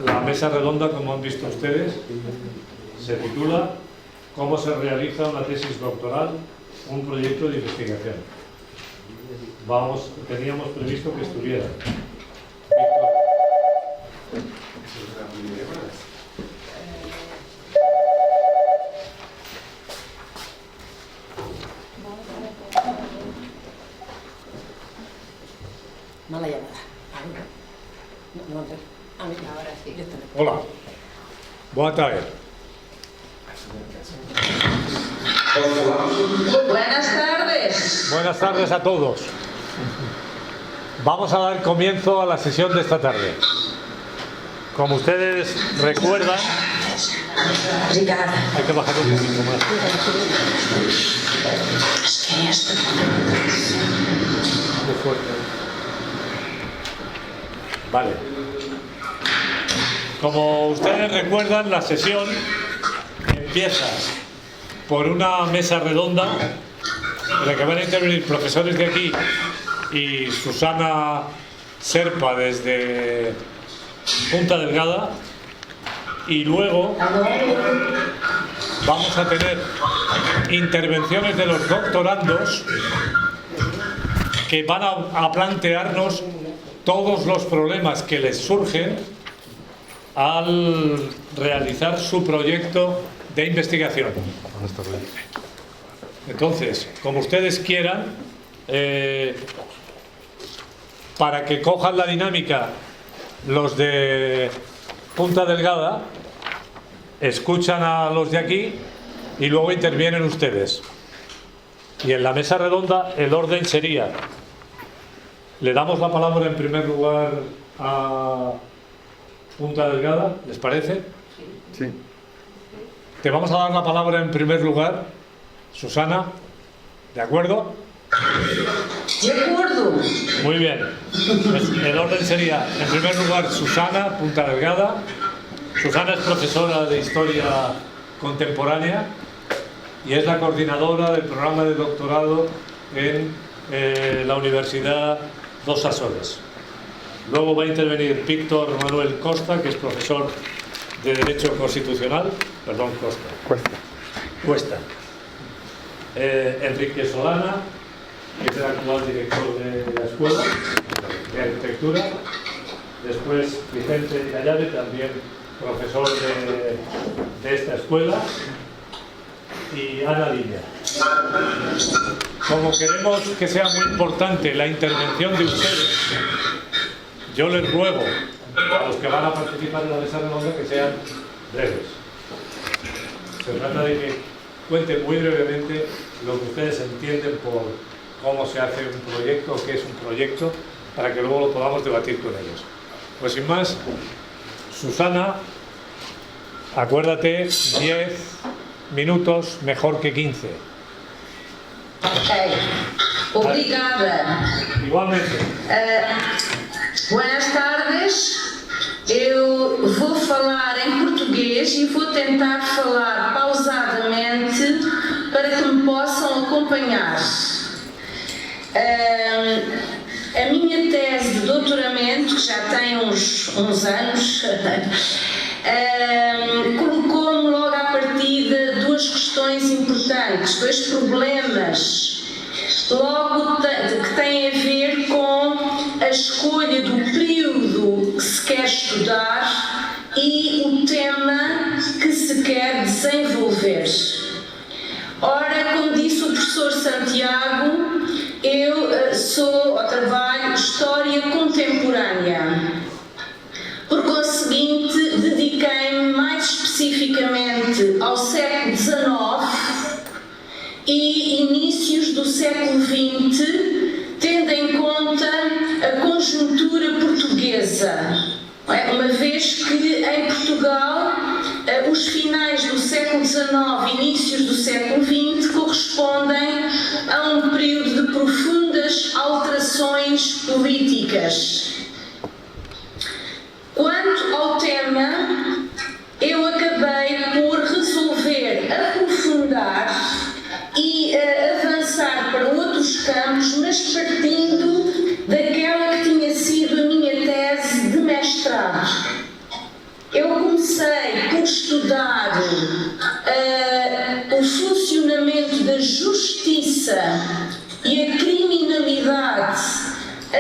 La mesa redonda, como han visto ustedes, se titula ¿Cómo se realiza una tesis doctoral, un proyecto de investigación? Teníamos previsto que estuviera Mala llamada. Ahora sí. Hola. Boa tarde. Buenas tardes. Buenas tardes a todos. Vamos a dar comienzo a la sesión de esta tarde. Como ustedes recuerdan, hay que bajar un poquito más. Muy fuerte. Vale. Como ustedes recuerdan, la sesión empieza por una mesa redonda en la que van a intervenir profesores de aquí y Susana Serpa desde Punta Delgada, y luego vamos a tener intervenciones de los doctorandos que van a plantearnos todos los problemas que les surgen al realizar su proyecto de investigación. Entonces, como ustedes quieran, para que cojan la dinámica, los de Punta Delgada escuchan a los de aquí y luego intervienen ustedes. Y en la mesa redonda el orden sería: le damos la palabra en primer lugar a Punta Delgada, ¿les parece? Sí. Te vamos a dar la palabra en primer lugar, Susana, ¿de acuerdo? De acuerdo. Muy bien. El orden sería, en primer lugar, Susana, Punta Delgada. Susana es profesora de Historia Contemporánea y es la coordinadora del programa de doctorado en la Universidad Dos Açores. Luego va a intervenir Víctor Manuel Costa, que es profesor de Derecho Constitucional. Perdón, Cuesta. Enrique Solana, que es el actual director de la Escuela de Arquitectura. Después Vicente Callave, también profesor de esta escuela. Y Ana Lilla. Como queremos que sea muy importante la intervención de ustedes, yo les ruego a los que van a participar en la mesa redonda que sean breves. Se trata de que cuenten muy brevemente lo que ustedes entienden por cómo se hace un proyecto, qué es un proyecto, para que luego lo podamos debatir con ellos. Pues sin más, Susana, acuérdate, 10 minutos mejor que 15. Ok. Obrigada. Igualmente. Buenas tardes. Eu vou falar em português e vou tentar falar pausadamente para que me possam acompanhar. A minha tese de doutoramento, que já tem uns anos, colocou-me logo à partida duas questões importantes, dois problemas, logo que têm a ver com a escolha do período que se quer estudar e o tema que se quer desenvolver. Ora, como disse o professor Santiago, eu trabalho História Contemporânea. Por conseguinte, dediquei-me mais especificamente ao século XIX e inícios do século XX, tendo em conta a conjuntura portuguesa, uma vez que em Portugal os finais do século XIX e inícios do século XX correspondem a um período de profundas alterações políticas. Quanto ao tema, eu acabei por resolver aprofundar e avançar para outros campos, mas partindo daquela que tinha sido a minha tese de mestrado.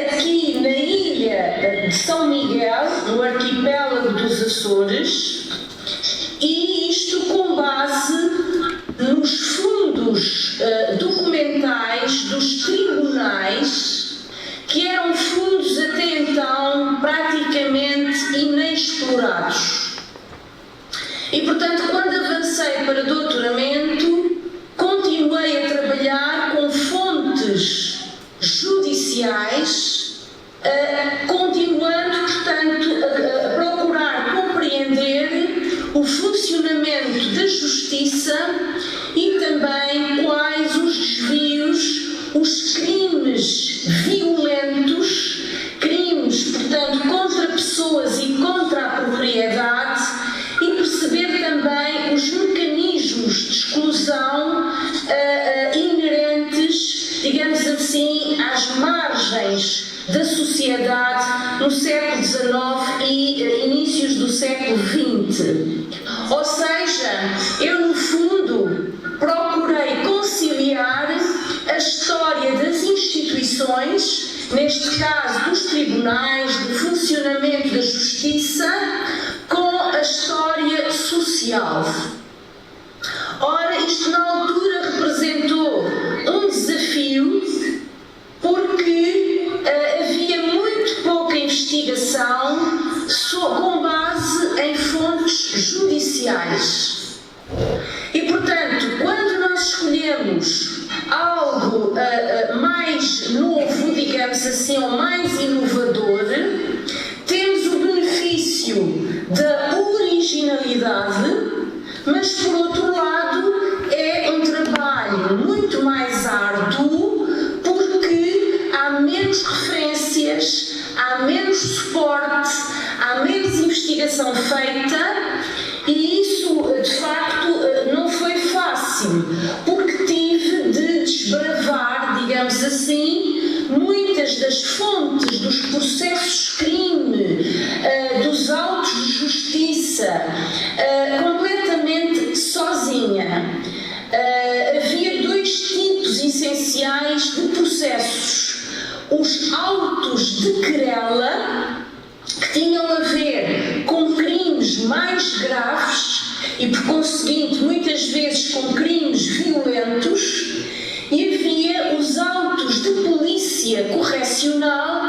aqui na ilha de São Miguel, no arquipélago dos Açores, e isto com base nos fundos documentais dos tribunais, que eram fundos até então praticamente inexplorados. E, portanto, quando avancei para doutoramento, continuei a trabalhar com fontes judiciais, continuando, portanto, a procurar compreender o funcionamento da justiça e também quais os desvios, os crimes violentos, crimes, portanto, contra pessoas e contra a propriedade, e perceber também os mecanismos de exclusão inerentes, digamos assim, às margens da sociedade no século XIX e inícios do século XX. Ou seja, eu no fundo procurei conciliar a história das instituições, neste caso dos tribunais, do funcionamento da justiça, com a história social. Ora, isto na altura representou um desafio, porque havia muito pouca investigação com base em fontes judiciais. E, portanto, quando nós escolhemos algo mais novo, digamos assim, ou mais inovador, temos o benefício da originalidade, mas, por outro lado, é um trabalho muito mais árduo, porque há menos referências, há menos suporte, há menos investigação feita, e isso, de facto, não foi fácil, porque tive de desbravar, digamos assim, muitas das fontes dos processos crime, dos autos de justiça, completamente sozinha. Havia dois tipos essenciais de processos: os autos de querela, que tinham a ver com crimes mais graves e, por conseguinte, muitas vezes com crimes violentos, e havia os autos de polícia correcional,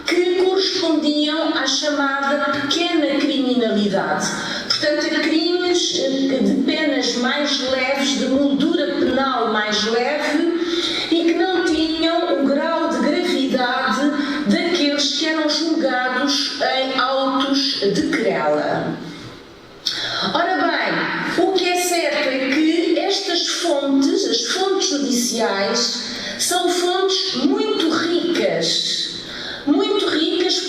que correspondiam à chamada pequena criminalidade. Portanto, a crimes de penas mais leves, de moldura penal mais leve, e que não tinham o grau de gravidade daqueles que eram julgados em autos de querela. Ora bem, o que é certo é que estas fontes, as fontes judiciais, são fontes muito ricas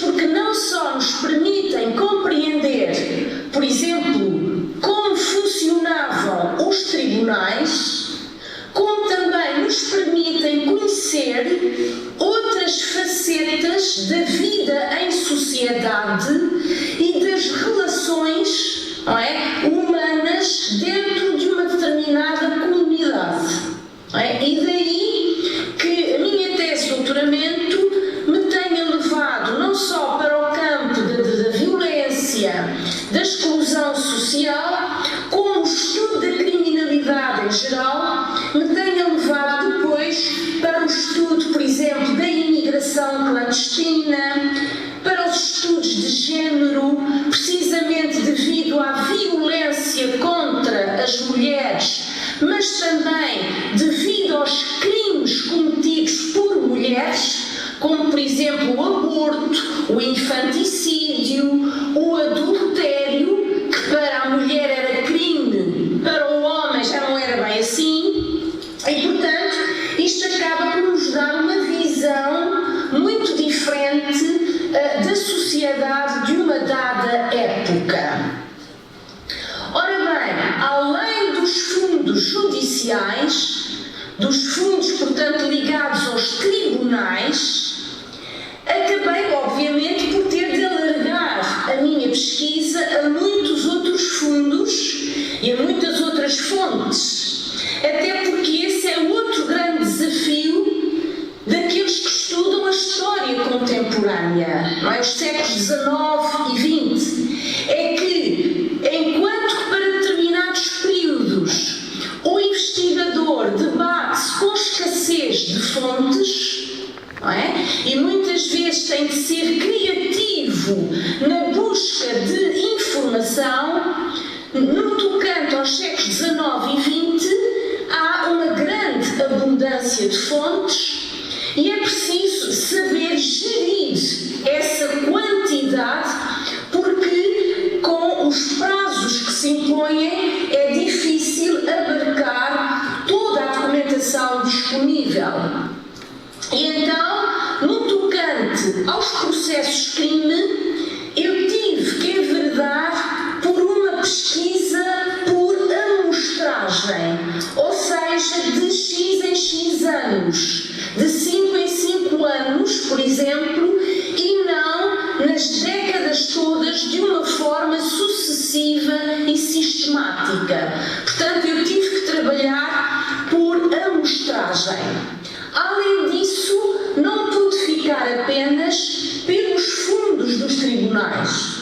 porque não só nos permitem compreender, por exemplo, como funcionavam os tribunais, como também nos permitem conhecer outras facetas da vida em sociedade e das relações, não é, humanas dentro de uma determinada comunidade. Não é? E daí que a minha tese de doutoramento me tenha levado não só para o campo da violência, da exclusão social, como o estudo da criminalidade em geral, me tenha levado depois para o estudo, por exemplo, da imigração clandestina, para os estudos de género, precisamente devido à violência contra as mulheres, mas também devido aos crimes cometidos por mulheres, como, por exemplo, o aborto, o infanticídio, o adultério, que para a mulher era crime, para o homem já não era bem assim, e, portanto, isto acaba por nos dar uma visão muito diferente da sociedade de uma dada época. Ora bem, além dos fundos judiciais, dos fundos, portanto, ligados aos tribunais, acabei, obviamente, por ter de alargar a minha pesquisa a muitos outros fundos e a muitas outras fontes, até porque esse é outro grande desafio daqueles que estudam a história contemporânea. contemporânea, não é? Os séculos XIX e XX, é que, enquanto que para determinados períodos o investigador debate-se com escassez de fontes, não é? E muitas vezes tem de ser criativo na busca de informação, no tocante aos séculos XIX e XX, há uma grande abundância de fontes e é preciso saber gerir essa quantidade, porque com os prazos que se impõem é difícil abarcar toda a documentação disponível. E então, no tocante aos processos de crime, eu tive que enveredar por uma pesquisa por amostragem, ou seja, de X em X anos, de 5 em 5 anos, por exemplo, e não nas décadas todas de uma forma sucessiva e sistemática. Portanto, eu tive que trabalhar por amostragem. Além disso, não pude ficar apenas pelos fundos dos tribunais.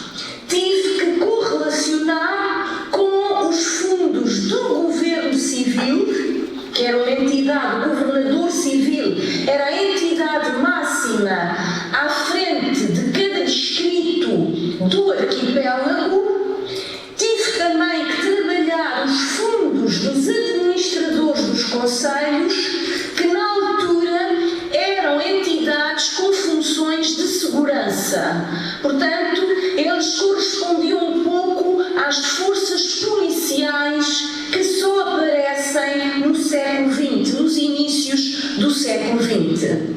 Tive que correlacionar com os fundos do Governo Civil, que era uma entidade, o Governador Civil era a entidade máxima à frente de cada distrito do arquipélago. Tive também que trabalhar os fundos dos administradores dos concelhos, que na altura eram entidades com funções de segurança. Portanto, eles correspondiam um pouco às forças policiais que só aparecem no século XX, nos inícios do século XX.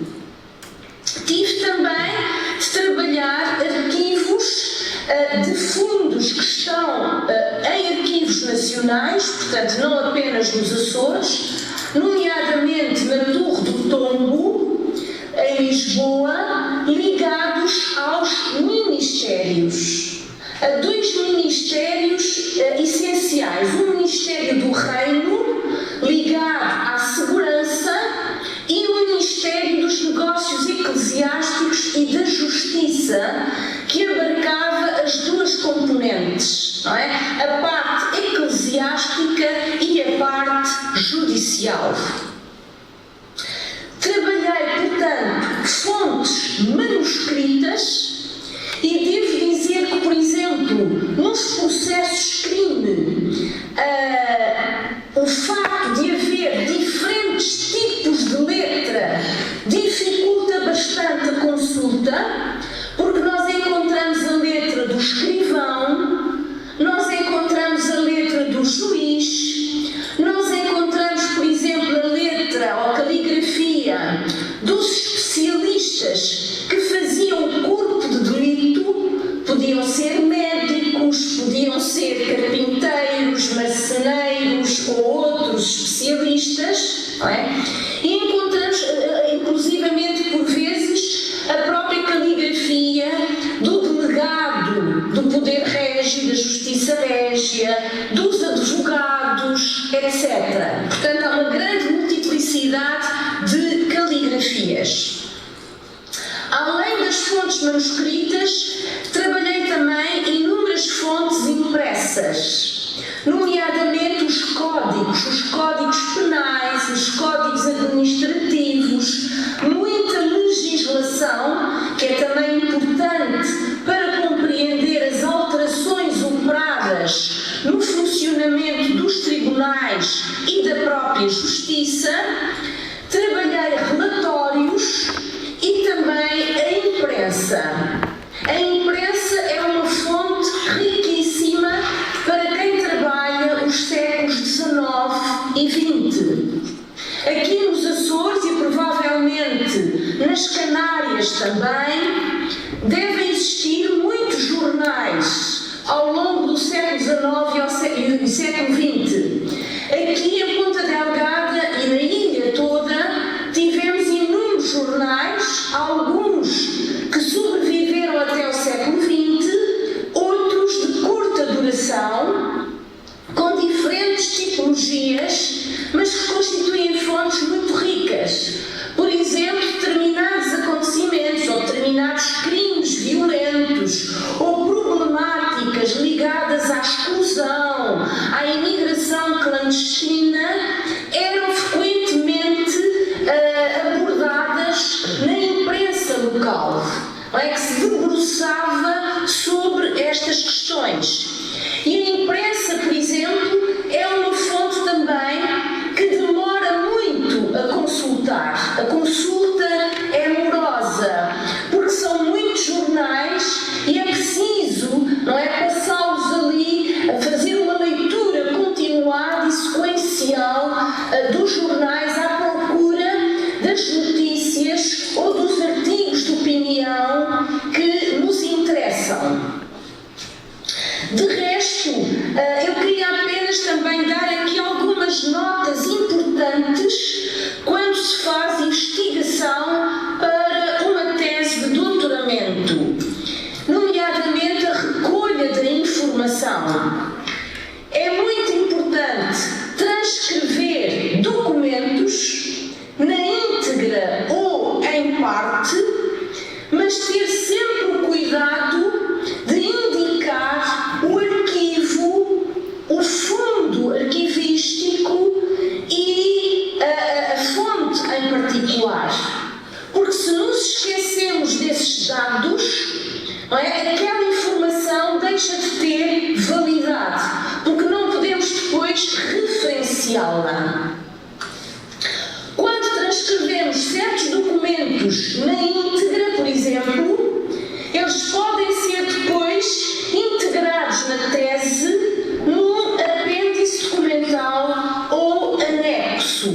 Tive também de trabalhar arquivos de fundos que estão em arquivos nacionais, portanto, não apenas nos Açores, nomeadamente na Torre do Tombo, em Lisboa, ligados aos ministérios. Há 2 ministérios essenciais: o Ministério do Reino, ligado à segurança, e o Ministério dos Negócios Eclesiásticos e da Justiça, que abarcava as 2 componentes, não é? A parte eclesiástica e a parte judicial. Trabalhei, portanto, fontes manuscritas e devo dizer que, por exemplo, nos processos de crime, o facto de haver diferentes tipos de letra dificulta bastante a consulta, porque nós encontramos a letra do escrivão, nós encontramos a letra do juiz, nós encontramos, por exemplo, a letra ou a caligrafia dos especialistas que faziam o corpo de delito. Podiam ser médicos, podiam ser carpinteiros, marceneiros ou outros especialistas, não é? E encontramos, inclusivamente por vezes, a própria caligrafia do delegado do Poder Régio, da Justiça Régia, dos advogados, etc. Portanto, há uma grande multiplicidade de caligrafias. Além das fontes manuscritas, trabalhei também inúmeras fontes impressas, nomeadamente os códigos penais, os códigos administrativos, muita legislação, que é também importante para compreender as alterações operadas no funcionamento dos tribunais e da própria justiça. Trabalhei relatórios e também a imprensa. A imprensa é uma fonte riquíssima para quem trabalha os séculos XIX e XX. Aqui nos Açores e provavelmente nas Canárias também, devem existir muitos jornais ao longo do século XIX e século XX. Aqui em Ponta Delgada e na ilha toda tivemos inúmeros jornais, alguns que sobreviveram até o século XX, outros de curta duração, com diferentes tipologias, mas que constituem fontes muito ricas. Por exemplo, determinados acontecimentos ou determinados crimes local, não é, que se debruçava sobre estas questões. E a imprensa, por exemplo, é uma fonte também que demora muito a consultar. A consulta é morosa, porque são muitos jornais e é preciso, não é, passá-los ali a fazer uma leitura continuada e sequencial dos jornais à procura das notícias ou dos artigos de opinião que nos interessam. De resto, eu queria apenas também dar aqui algumas notas importantes quando se faz investigação para uma tese de doutoramento, nomeadamente a recolha da informação. É muito importante transcrever documentos na íntegra ou em parte, mas ter sempre o cuidado de indicar o arquivo, o fundo arquivístico e a fonte em particular. Porque se nos esquecemos desses dados, não é, aquela informação deixa de ter validade, porque não podemos depois referenciá-la. Quando transcrevemos certos documentos na íntegra, por exemplo, eles podem ser depois integrados na tese num apêndice documental ou anexo,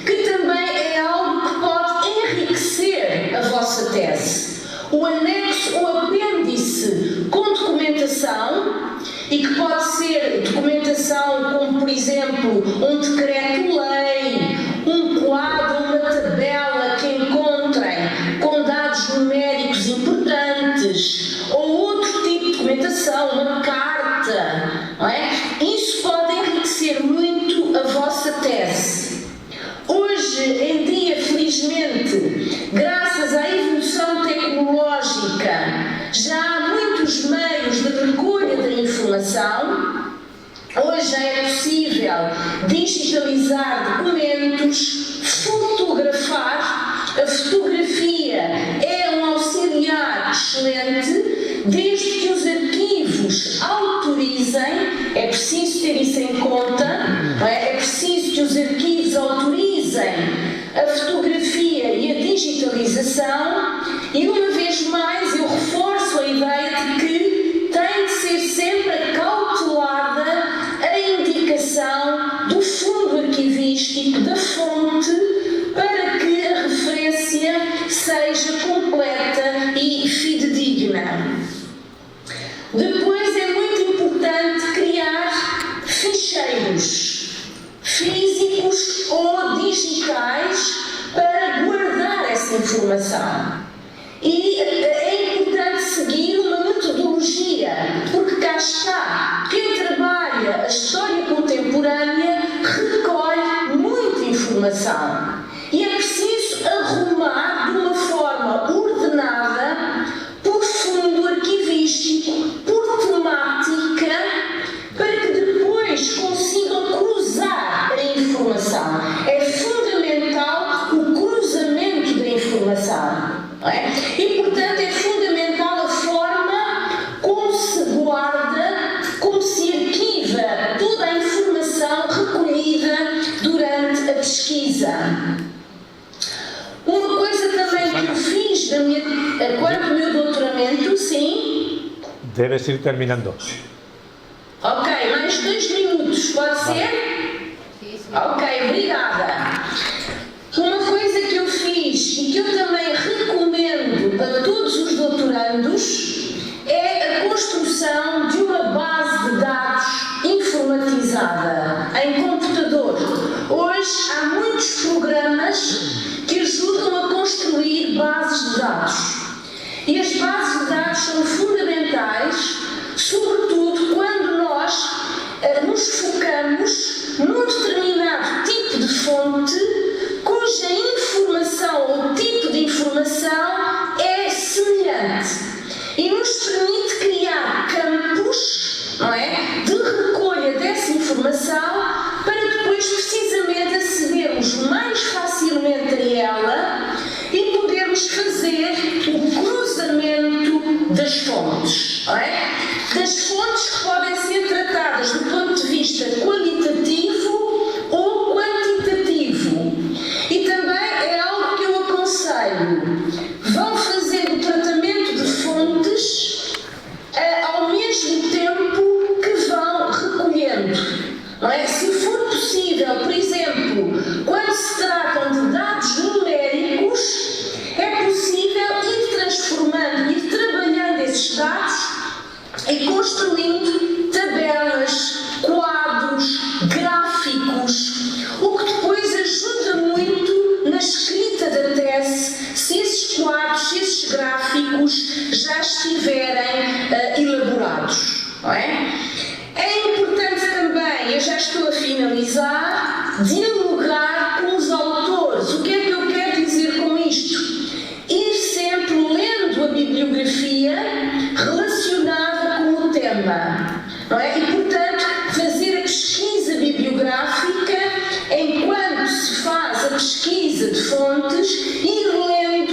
que também é algo que pode enriquecer a vossa tese. O anexo ou apêndice com documentação, e que pode ser documentação como, por exemplo, um decreto-lei, um quadro, uma tabela que encontrem com dados numéricos importantes, ou outro tipo de documentação, uma carta, não é? Isso pode enriquecer muito a vossa tese. Hoje em dia, felizmente, graças à evolução tecnológica, já há muitos meios de recolha da informação. Hoje já é possível digitalizar documentos, fotografar. A fotografia é um auxiliar excelente, desde que os arquivos autorizem. É preciso ter isso em conta, não é? É preciso que os arquivos autorizem a fotografia e a digitalização, e uma vez mais eu reforço a ideia de que tem de ser sempre cautelada a indicação do fundo arquivístico, da fonte, para que a referência seja completa e fidedigna. Depois é muito importante criar ficheiros físicos ou digitais para guardar essa informação. E é importante seguir uma metodologia, porque cá está, quem trabalha a história contemporânea recolhe muita informação. E é preciso arrumar de uma forma ordenada, por fundo arquivístico, por temática, para que depois consigam cruzar a informação. É fundamental o cruzamento da informação. Não é? E, portanto, é fundamental a forma como se guarda, como se arquiva toda a informação recolhida durante a pesquisa. Uma coisa também que eu fiz quanto ao meu doutoramento, sim. Debes ir terminando. Ok, mais 2 minutos, pode ser? Sim, sim. Ok, obrigada. Uma coisa que eu fiz e que eu também recomendo a todos os doutorandos é a construção de uma base de dados informatizada em computador. Hoje há muitos programas que ajudam a construir bases de dados. E as bases de dados são fundamentais, sobretudo quando nós nos focamos num determinado tipo de fonte cuja informação ou tipo de informação é semelhante e nos permite criar campos, não é, de recolha dessa informação para depois precisamente acedermos mais facilmente a ela e podermos fazer o fontes, não é? Das fontes que podem ser tratadas do ponto de vista qualitativo ou quantitativo. E também é algo que eu aconselho. Vão fazendo o tratamento de fontes ao mesmo tempo que vão recolhendo. Não é? Se for possível, por exemplo, quando se tratam de dados numéricos, é possível ir transformando, ir trabalhando esses dados e construindo tabelas, quadros, gráficos, o que depois ajuda muito na escrita da tese, se esses quadros, se esses gráficos já estiverem elaborados, não é? É importante também, eu já estou a finalizar, dialogar com os autores. O que é que eu quero dizer com isto? Ir sempre lendo a bibliografia relacionada com o tema, não é? E, portanto, fazer a pesquisa bibliográfica enquanto se faz a pesquisa de fontes, ir lendo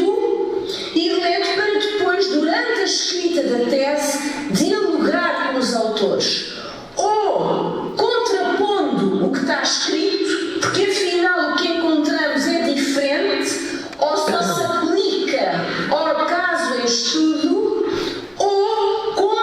para depois, durante a escrita da tese, dialogar com os autores. Ou contrapondo o que está escrito, porque afinal o que encontramos é diferente, ou só se aplica ao caso em estudo, ou com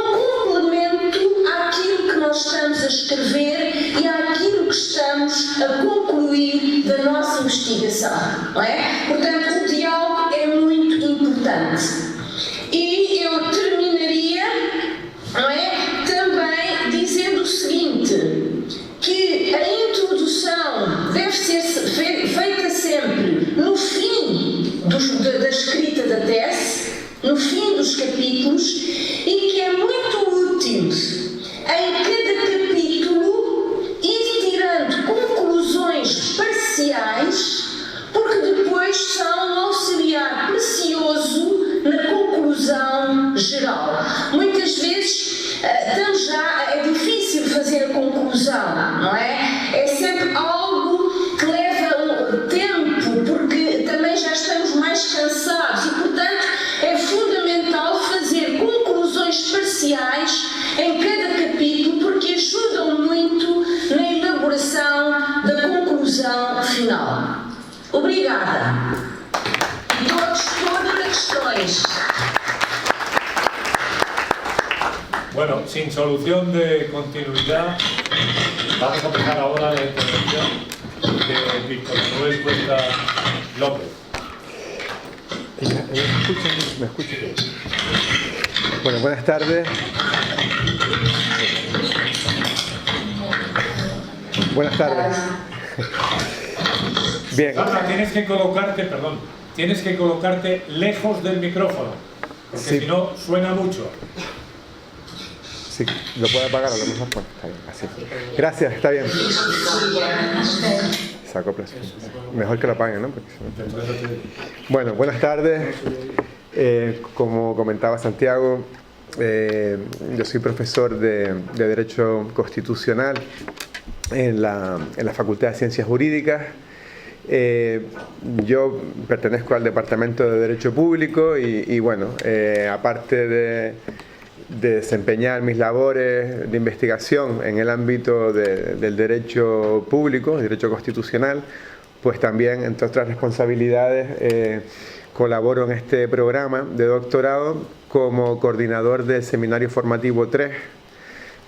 complemento àquilo que nós estamos a escrever e àquilo que estamos a concluir da nossa investigação, não é? Portanto, o diálogo é muito importante. E eu terminaria, não é? Também dizendo o seguinte, que a introdução deve ser feita sempre no fim da escrita da tese, no fim dos capítulos, e que é muito útil em cada capítulo ir tirando conclusões parciais, porque depois são um auxiliar precioso na conclusão geral. Muitas vezes é difícil fazer a conclusão, não é? É sempre algo que leva tempo, porque também já estamos mais cansados e, portanto, é fundamental fazer conclusões parciais em cada capítulo, porque ajudam muito na elaboração da conclusão final. Obrigada. E estou a dispor para questões. Bueno, sin solución de continuidad, vamos a empezar ahora la intervención de Víctor Manuel Cuesta López. ¿Me escuchan? Bueno, buenas tardes. Buenas tardes. Bien. Sandra, tienes que colocarte lejos del micrófono, porque Sí. si no suena mucho. Sí, lo puedo apagar a lo mejor. Bueno, está bien, así. Gracias, está bien. Saco plazo. Mejor que lo apaguen, ¿no? Porque si no... Bueno, buenas tardes. Como comentaba Santiago, yo soy profesor de Derecho Constitucional en la Facultad de Ciencias Jurídicas. Yo pertenezco al Departamento de Derecho Público y bueno, aparte de desempeñar mis labores de investigación en el ámbito del derecho público, derecho constitucional, pues también, entre otras responsabilidades, colaboro en este programa de doctorado como coordinador del Seminario Formativo 3,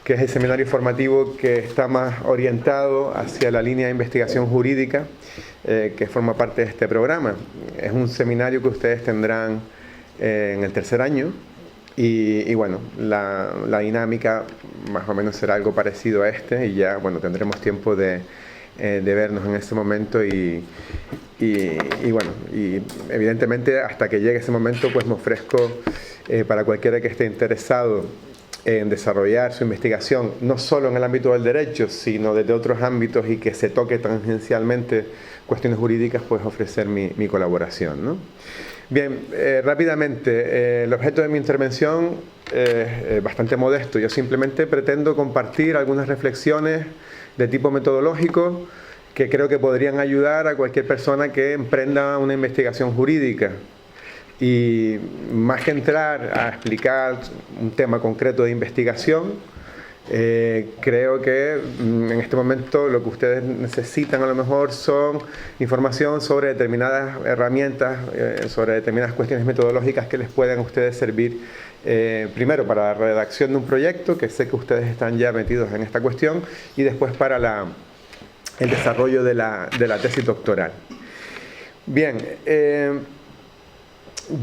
que es el seminario formativo que está más orientado hacia la línea de investigación jurídica que forma parte de este programa. Es un seminario que ustedes tendrán en el tercer año y bueno, la dinámica más o menos será algo parecido a este y ya bueno, tendremos tiempo de vernos en ese momento y bueno, y evidentemente hasta que llegue ese momento pues me ofrezco para cualquiera que esté interesado en desarrollar su investigación, no solo en el ámbito del derecho, sino desde otros ámbitos y que se toque tangencialmente cuestiones jurídicas, pues ofrecer mi colaboración, ¿no? Bien, rápidamente, el objeto de mi intervención es bastante modesto. Yo simplemente pretendo compartir algunas reflexiones de tipo metodológico que creo que podrían ayudar a cualquier persona que emprenda una investigación jurídica. Y más que entrar a explicar un tema concreto de investigación, creo que en este momento lo que ustedes necesitan a lo mejor son información sobre determinadas herramientas, sobre determinadas cuestiones metodológicas que les puedan a ustedes servir, primero para la redacción de un proyecto, que sé que ustedes están ya metidos en esta cuestión, y después para el desarrollo de la tesis doctoral. Bien,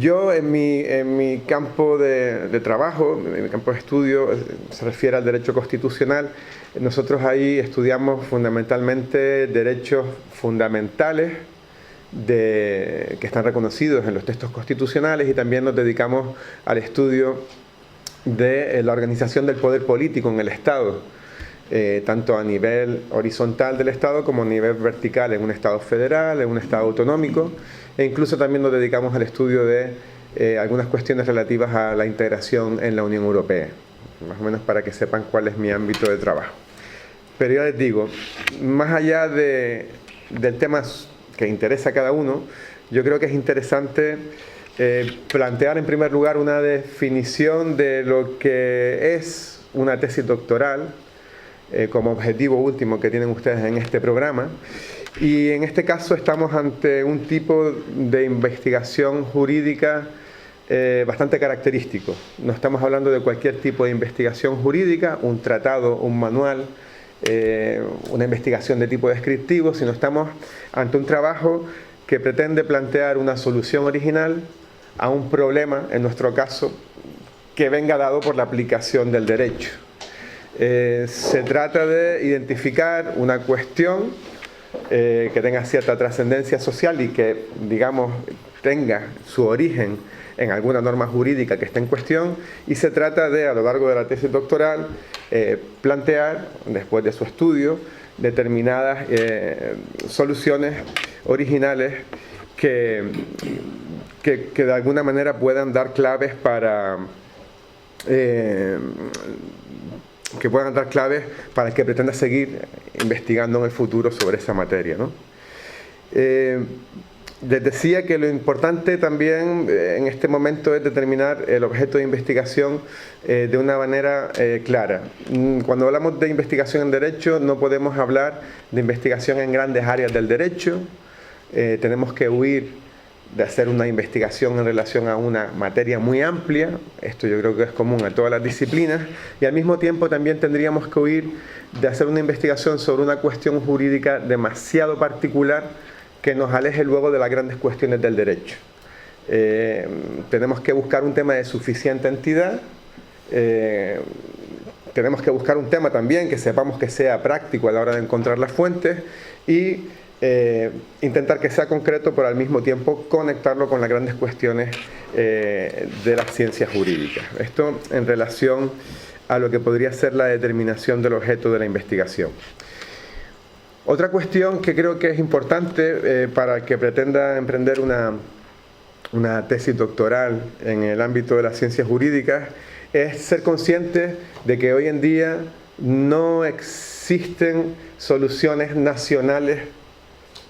yo en mi campo de trabajo, en mi campo de estudio, se refiere al derecho constitucional. Nosotros ahí estudiamos fundamentalmente derechos fundamentales que están reconocidos en los textos constitucionales, y también nos dedicamos al estudio de la organización del poder político en el Estado, tanto a nivel horizontal del Estado como a nivel vertical en un Estado federal, en un Estado autonómico. E incluso también nos dedicamos al estudio de algunas cuestiones relativas a la integración en la Unión Europea, más o menos para que sepan cuál es mi ámbito de trabajo. Pero ya les digo, más allá del tema que interesa a cada uno, yo creo que es interesante plantear en primer lugar una definición de lo que es una tesis doctoral como objetivo último que tienen ustedes en este programa. Y en este caso estamos ante un tipo de investigación jurídica bastante característico. No estamos hablando de cualquier tipo de investigación jurídica, un tratado, un manual, una investigación de tipo descriptivo, sino estamos ante un trabajo que pretende plantear una solución original a un problema, en nuestro caso, que venga dado por la aplicación del derecho. Se trata de identificar una cuestión que tenga cierta trascendencia social y que, digamos, tenga su origen en alguna norma jurídica que esté en cuestión, y se trata de, a lo largo de la tesis doctoral, plantear, después de su estudio, determinadas soluciones originales que de alguna manera puedan dar claves para el que pretenda seguir investigando en el futuro sobre esa materia, ¿no? Les decía que lo importante también en este momento es determinar el objeto de investigación de una manera clara. Cuando hablamos de investigación en derecho, no podemos hablar de investigación en grandes áreas del derecho. Tenemos que huir de hacer una investigación en relación a una materia muy amplia. Esto yo creo que es común a todas las disciplinas, y al mismo tiempo también tendríamos que huir de hacer una investigación sobre una cuestión jurídica demasiado particular que nos aleje luego de las grandes cuestiones del derecho. Tenemos que buscar un tema de suficiente entidad, tenemos que buscar un tema también que sepamos que sea práctico a la hora de encontrar las fuentes, y intentar que sea concreto, pero al mismo tiempo conectarlo con las grandes cuestiones de las ciencias jurídicas. Esto en relación a lo que podría ser la determinación del objeto de la investigación. Otra cuestión que creo que es importante para el que pretenda emprender una tesis doctoral en el ámbito de las ciencias jurídicas es ser consciente de que hoy en día no existen soluciones nacionales,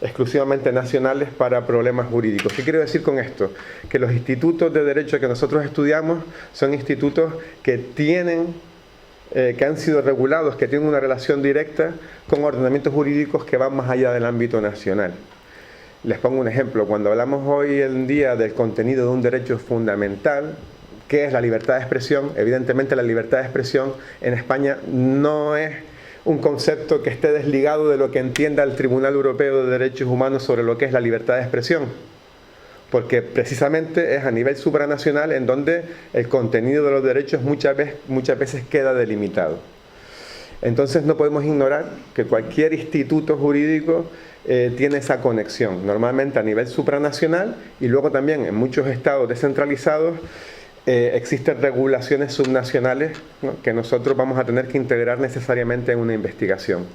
exclusivamente nacionales, para problemas jurídicos. ¿Qué quiero decir con esto? Que los institutos de derecho que nosotros estudiamos son institutos que han sido regulados, que tienen una relación directa con ordenamientos jurídicos que van más allá del ámbito nacional. Les pongo un ejemplo. Cuando hablamos hoy en día del contenido de un derecho fundamental, ¿qué es la libertad de expresión? Evidentemente la libertad de expresión en España no es un concepto que esté desligado de lo que entienda el Tribunal Europeo de Derechos Humanos sobre lo que es la libertad de expresión, porque precisamente es a nivel supranacional en donde el contenido de los derechos muchas veces queda delimitado. Entonces no podemos ignorar que cualquier instituto jurídico tiene esa conexión, normalmente a nivel supranacional, y luego también en muchos estados descentralizados existen regulaciones subnacionales, ¿no?, que nosotros vamos a tener que integrar necesariamente en una investigación.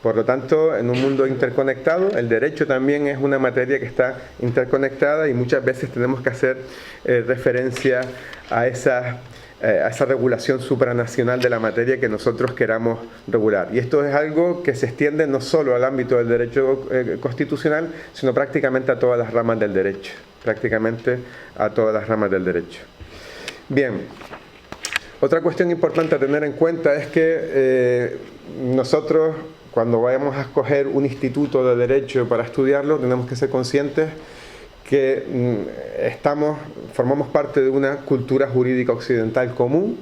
Por lo tanto, en un mundo interconectado, el derecho también es una materia que está interconectada, y muchas veces tenemos que hacer referencia a esa regulación supranacional de la materia que nosotros queramos regular. Y esto es algo que se extiende no solo al ámbito del derecho constitucional, sino prácticamente a todas las ramas del derecho. prácticamente a todas las ramas del derecho. Bien, otra cuestión importante a tener en cuenta es que nosotros, cuando vayamos a escoger un instituto de derecho para estudiarlo, tenemos que ser conscientes que formamos parte de una cultura jurídica occidental común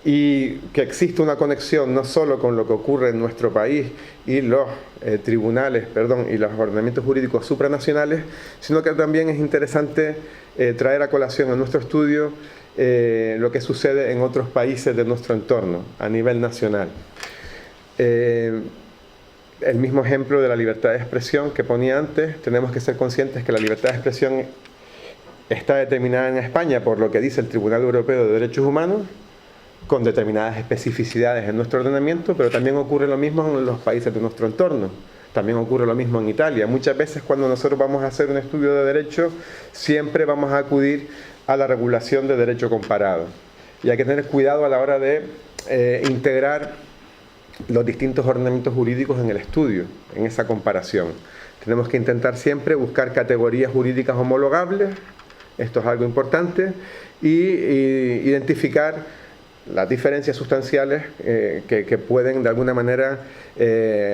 y que existe una conexión no solo con lo que ocurre en nuestro país y los tribunales, y los ordenamientos jurídicos supranacionales, sino que también es interesante traer a colación en nuestro estudio lo que sucede en otros países de nuestro entorno a nivel nacional. El mismo ejemplo de la libertad de expresión que ponía antes, tenemos que ser conscientes que la libertad de expresión está determinada en España por lo que dice el Tribunal Europeo de Derechos Humanos, con determinadas especificidades en nuestro ordenamiento, pero también ocurre lo mismo en los países de nuestro entorno. También ocurre lo mismo en Italia. Muchas veces cuando nosotros vamos a hacer un estudio de derecho, siempre vamos a acudir a la regulación de derecho comparado. Y hay que tener cuidado a la hora de integrar los distintos ordenamientos jurídicos en el estudio, en esa comparación. Tenemos que intentar siempre buscar categorías jurídicas homologables, esto es algo importante, y identificar las diferencias sustanciales que pueden de alguna manera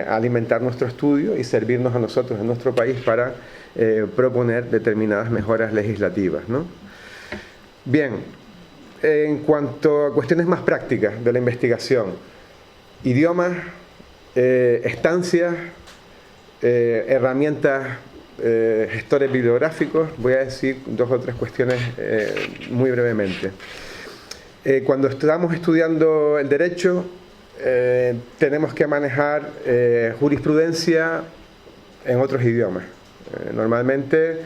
alimentar nuestro estudio y servirnos a nosotros en nuestro país para proponer determinadas mejoras legislativas, ¿no? Bien, en cuanto a cuestiones más prácticas de la investigación, idiomas, estancias, herramientas, gestores bibliográficos, voy a decir 2 o 3 cuestiones muy brevemente. Cuando estamos estudiando el derecho, tenemos que manejar jurisprudencia en otros idiomas. Normalmente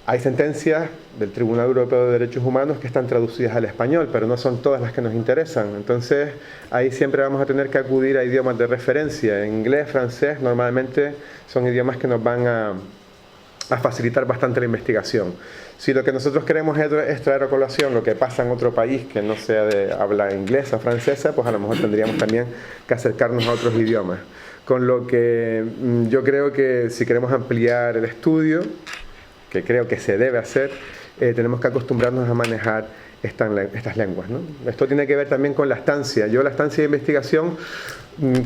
hay sentencias del Tribunal Europeo de Derechos Humanos que están traducidas al español, pero no son todas las que nos interesan. Entonces, ahí siempre vamos a tener que acudir a idiomas de referencia. En inglés, francés, normalmente son idiomas que nos van a facilitar bastante la investigación. Si lo que nosotros queremos es traer a colación lo que pasa en otro país que no sea de habla inglesa o francesa, pues a lo mejor tendríamos también que acercarnos a otros idiomas. Con lo que yo creo que si queremos ampliar el estudio, que creo que se debe hacer, tenemos que acostumbrarnos a manejar estas lenguas, ¿no? Esto tiene que ver también con la estancia. Yo la estancia de investigación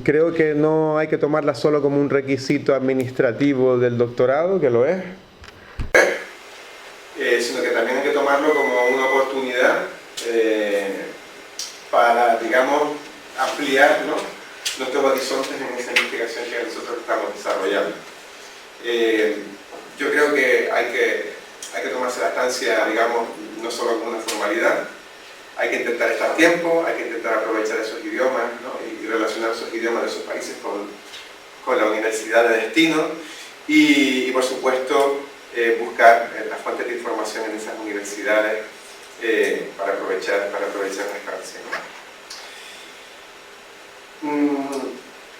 creo que no hay que tomarla solo como un requisito administrativo del doctorado, que lo es, sino que también hay que tomarlo como una oportunidad para, digamos, ampliar, ¿no?, nuestros horizontes en esa investigación que nosotros estamos desarrollando. Yo creo que hay que tomarse la estancia, digamos, no solo como una formalidad. Hay que intentar estar tiempo, hay que intentar aprovechar esos idiomas, ¿no?, y relacionar esos idiomas de esos países con la universidad de destino y por supuesto, buscar las fuentes de información en esas universidades para aprovechar la estancia, ¿no?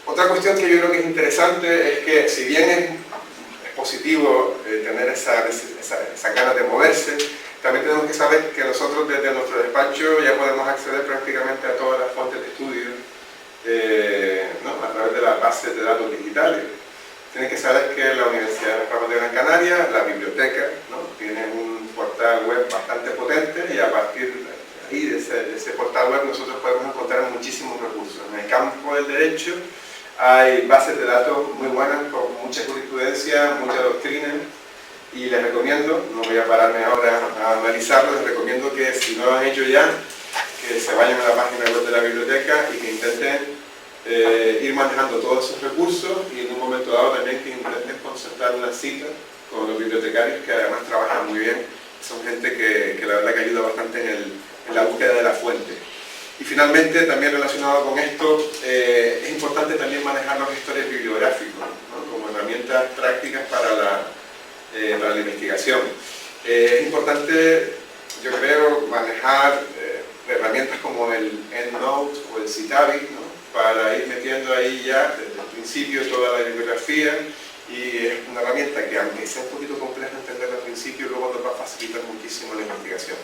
Otra cuestión que yo creo que es interesante es que, si bien es positivo tener esa ganas de moverse, también tenemos que saber que nosotros desde nuestro despacho ya podemos acceder prácticamente a todas las fuentes de estudio, ¿no?, a través de las bases de datos digitales. Tienen que saber que la Universidad de Las Palmas de Gran Canaria, la biblioteca, ¿no?, tiene un portal web bastante potente y a partir de ahí, de ese portal web, nosotros podemos encontrar muchísimos recursos. En el campo del derecho hay bases de datos muy buenas, con mucha jurisprudencia, mucha doctrina, y les recomiendo, no voy a pararme ahora a analizarlo, les recomiendo que si no lo han hecho ya, que se vayan a la página web de la biblioteca y que intenten ir manejando todos esos recursos y en un momento dado también que intenten concertar una cita con los bibliotecarios que además trabajan muy bien, son gente que la verdad que ayuda bastante en la búsqueda de la fuente. Y finalmente, también relacionado con esto, es importante también manejar los gestores bibliográficos, ¿no?, como herramientas prácticas para la investigación. Es importante, yo creo, manejar herramientas como el EndNote o el Citavi, ¿no?, para ir metiendo ahí ya desde el principio toda la bibliografía, y es una herramienta que, aunque sea un poquito compleja entenderla al principio, luego nos va a facilitar muchísimo la investigación.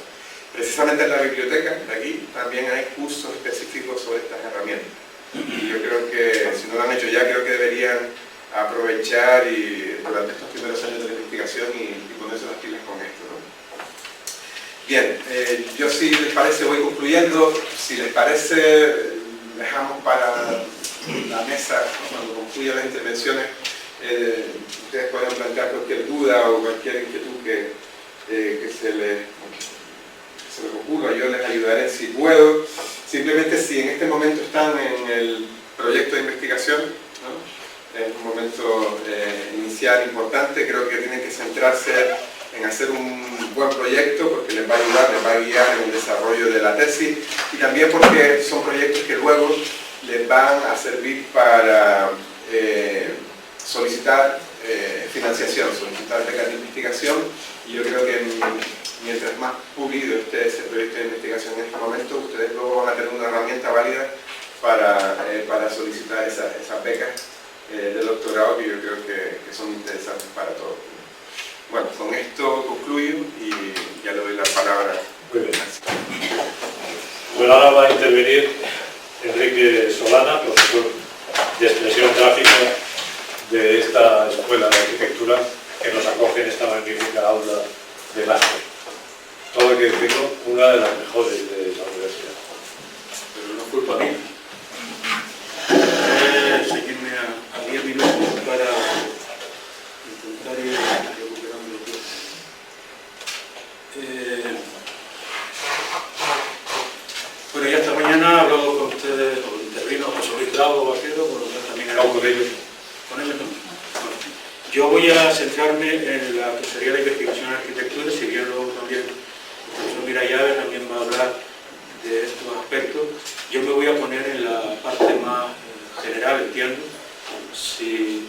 Precisamente en la biblioteca de aquí también hay cursos específicos sobre estas herramientas. Y yo creo que, si no lo han hecho ya, creo que deberían aprovechar y durante estos primeros años de la investigación y ponerse las pilas con esto, ¿no? Bien, yo si les parece voy concluyendo. Si les parece, dejamos para la mesa, ¿no? Cuando concluya las intervenciones, ustedes pueden plantear cualquier duda o cualquier inquietud que se les ocurra. Yo les ayudaré si puedo. Simplemente si en este momento están en el proyecto de investigación, ¿no? Es un momento inicial importante. Creo que tienen que centrarse en hacer un buen proyecto porque les va a ayudar, les va a guiar en el desarrollo de la tesis, y también porque son proyectos que luego les van a servir para solicitar financiación, solicitar becas de investigación. Y yo creo que mientras más pulido esté ese proyecto de investigación en este momento, ustedes luego van a tener una herramienta válida para solicitar esas becas de doctorado que yo creo que son interesantes para todos. Bueno, con esto concluyo y ya le doy la palabra. Muy bien. Bueno, ahora va a intervenir Enrique Solana, profesor de expresión gráfica de esta Escuela de Arquitectura que nos acoge en esta magnífica aula de máster. Todo hay que decirlo, una de las mejores de la universidad. Pero no es culpa mía. Seguirme a 10 minutos para intentar ir recuperando el tiempo. Bueno, ya esta mañana he hablado con ustedes, o intervino José Luis Bravo Vaquero, por lo tanto también he hablado con ellos. ¿Con ellos no? Bueno, yo voy a centrarme en la que sería la investigación en arquitectura, si bien luego también el profesor Mirallave también va a hablar de estos aspectos. Yo me voy a poner en la parte más general, entiendo, si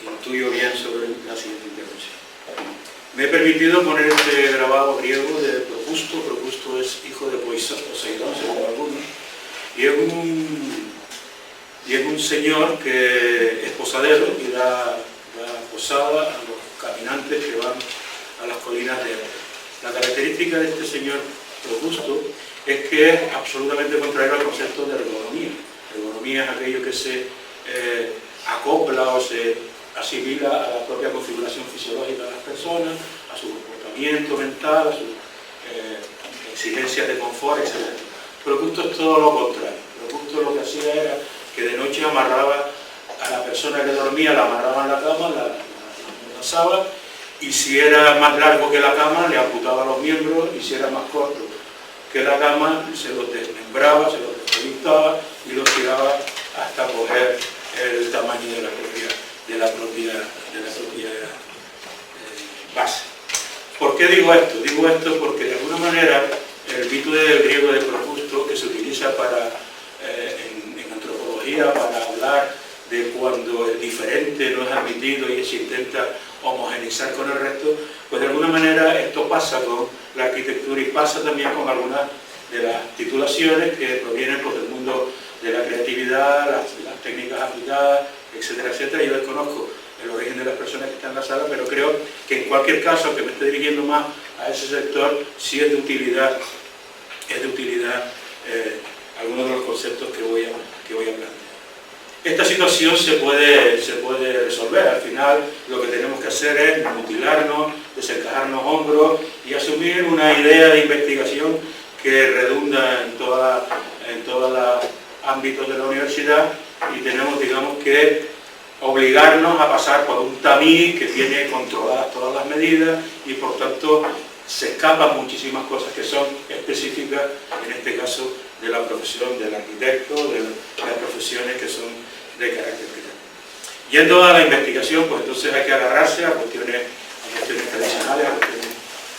intuyo bien sobre la siguiente intervención. Me he permitido poner este grabado griego de Procusto. Procusto es hijo de Poseidón, según algunos, y es un señor que es posadero y da posada a los caminantes que van a las colinas de Ébola. La característica de este señor Procusto es que es absolutamente contrario al concepto de ergonomía. Ergonomía es aquello que se acopla o se asimila a la propia configuración fisiológica de las personas, a su comportamiento mental, a sus exigencias de confort, etc. Procusto es todo lo contrario. Procusto lo que hacía era que de noche amarraba a la persona que dormía, la amarraba en la cama, la enlazaba, y si era más largo que la cama, le amputaba los miembros, y si era más corto que la cama, se los desmembraba, se los desconectaba y los tiraba hasta coger el tamaño de la propia base. ¿Por qué digo esto? Digo esto porque de alguna manera el mito del griego de Procusto, que se utiliza en antropología para hablar de cuando el diferente no es admitido y se intenta homogeneizar con el resto, pues de alguna manera esto pasa con la arquitectura y pasa también con algunas de las titulaciones que provienen pues, del mundo de la creatividad, las técnicas aplicadas, etcétera, etcétera. Yo desconozco el origen de las personas que están en la sala, pero creo que en cualquier caso, que me esté dirigiendo más a ese sector, sí es de utilidad algunos de los conceptos que voy a plantear. Esta situación se puede resolver. Al final lo que tenemos que hacer es mutilarnos, desencajarnos hombros y asumir una idea de investigación que redunda en todos los ámbitos de la universidad, y tenemos, digamos, que obligarnos a pasar por un tamiz que tiene controladas todas las medidas y por tanto se escapan muchísimas cosas que son específicas, en este caso, de la profesión del arquitecto, de las profesiones que son de carácter creativo. Yendo a la investigación, pues entonces hay que agarrarse a cuestiones tradicionales, a cuestiones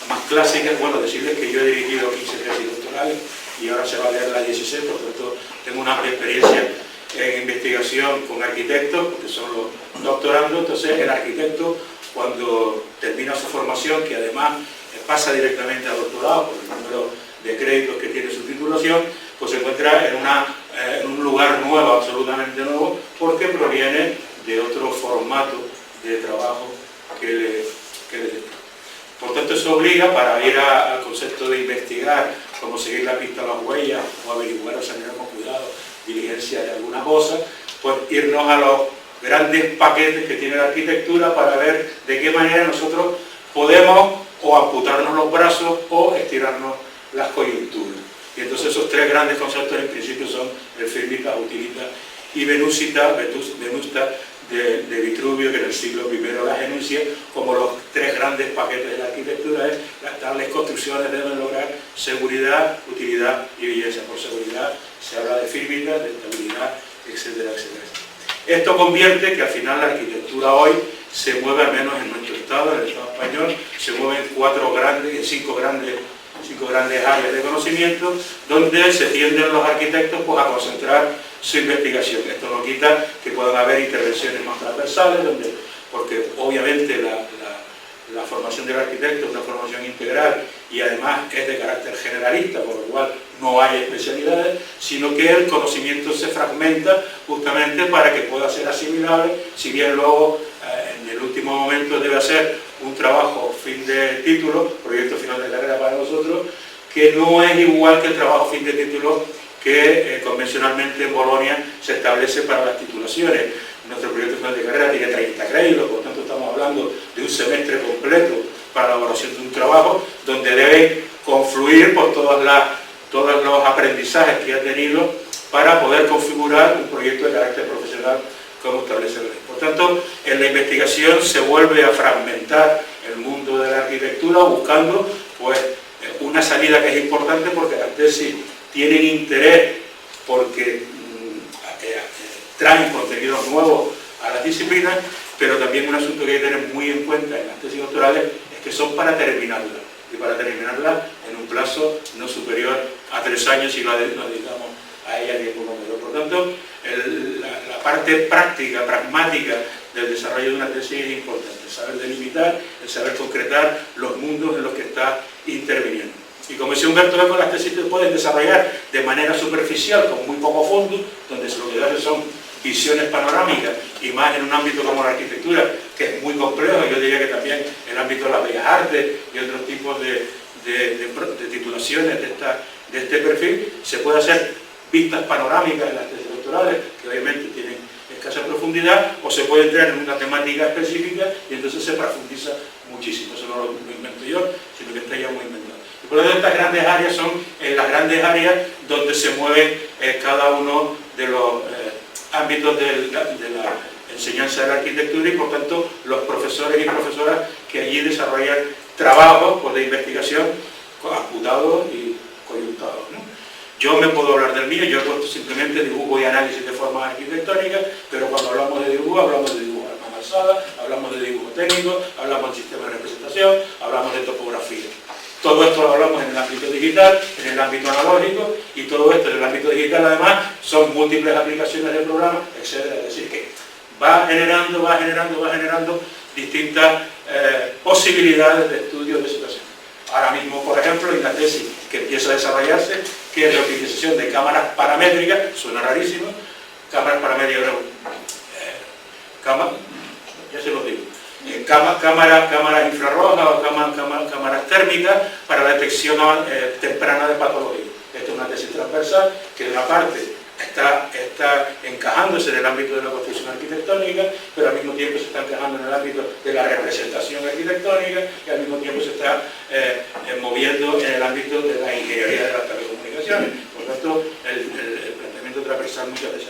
más clásicas. Bueno, decirles que yo he dirigido 15 tesis doctorales y ahora se va a leer la 16, por tanto tengo una amplia experiencia en investigación con arquitectos, porque son los doctorandos. Entonces el arquitecto, cuando termina su formación, que además pasa directamente al doctorado por el número de créditos que tiene su titulación, pues se encuentra en un lugar nuevo, absolutamente nuevo, porque proviene de otro formato de trabajo que le Por tanto, eso obliga, para ir al concepto de investigar, como seguir la pista a las huellas o averiguar o examinar con cuidado diligencia de alguna cosa, pues irnos grandes paquetes que tiene la arquitectura para ver de qué manera nosotros podemos o amputarnos los brazos o estirarnos las coyunturas. Y entonces esos tres grandes conceptos en principio son el firmita, utilita y venusta de Vitruvio, que en el siglo I las enuncia como los tres grandes paquetes de la arquitectura. Las tales construcciones deben lograr seguridad, utilidad y belleza. Por seguridad se habla de firmita, de estabilidad, etcétera, etcétera. Esto convierte que al final la arquitectura hoy se mueve, al menos en nuestro estado, en el estado español, se mueve en cinco grandes áreas de conocimiento, donde se tienden los arquitectos pues, a concentrar su investigación. Esto no quita que puedan haber intervenciones más transversales, porque obviamente la formación del arquitecto es una formación integral y además es de carácter generalista, por lo cual no hay especialidades, sino que el conocimiento se fragmenta justamente para que pueda ser asimilable, si bien luego en el último momento debe hacer un trabajo fin de título, proyecto final de carrera para nosotros, que no es igual que el trabajo fin de título que convencionalmente en Bolonia se establece para las titulaciones. Nuestro proyecto final de carrera tiene 30 créditos, por tanto estamos hablando de un semestre completo para la elaboración de un trabajo donde debe confluir por todos los aprendizajes que ha tenido para poder configurar un proyecto de carácter profesional como establece la ley. Por tanto, en la investigación se vuelve a fragmentar el mundo de la arquitectura buscando pues, una salida que es importante porque las tesis tienen interés porque traen contenidos nuevos a las disciplinas, pero también un asunto que hay que tener muy en cuenta en las tesis doctorales es que son para terminarlas, y para terminarlas en un plazo no superior a 3 años si nos dedicamos a ella a tiempo completo. Por tanto, la parte práctica, pragmática del desarrollo de una tesis es importante, el saber delimitar, el saber concretar los mundos en los que está interviniendo. Y como decía Humberto Eco, las tesis se pueden desarrollar de manera superficial, con muy poco fondo, donde lo que hace son visiones panorámicas, y más en un ámbito como la arquitectura, que es muy complejo. Yo diría que también el ámbito de las bellas artes y otros tipos de titulaciones de este perfil, se puede hacer vistas panorámicas en las tesis doctorales, que obviamente tienen escasa profundidad, o se puede entrar en una temática específica y entonces se profundiza muchísimo. Eso no lo invento yo, sino que está ya muy inventado. Y por lo tanto, estas grandes áreas son las grandes áreas donde se mueven cada uno de los ámbitos de la enseñanza de la arquitectura, y por tanto los profesores y profesoras que allí desarrollan trabajos pues, de investigación amputados y coyuntados, ¿no? Yo me puedo hablar del mío, yo he puesto simplemente dibujo y análisis de formas arquitectónicas, pero cuando hablamos de dibujo hablamos de dibujo a mano alzada, hablamos de dibujo técnico, hablamos de sistema de representación, hablamos de topografía. Todo esto lo hablamos en el ámbito digital, en el ámbito analógico, y todo esto en el ámbito digital además son múltiples aplicaciones del programa, etc. Es decir, que va generando distintas posibilidades de estudio de situación. Ahora mismo, por ejemplo, hay una tesis que empieza a desarrollarse, que es la utilización de cámaras paramétricas, suena rarísimo, cámaras paramétricas, ya se lo digo, cámaras infrarrojas o cámaras térmicas para la detección temprana de patología. Esta es una tesis transversal que de una parte está encajándose en el ámbito de la construcción arquitectónica, pero al mismo tiempo se está encajando en el ámbito de la representación arquitectónica, y al mismo tiempo se está moviendo en el ámbito de la ingeniería de las telecomunicaciones. Por lo tanto, el planteamiento transversal muchas veces.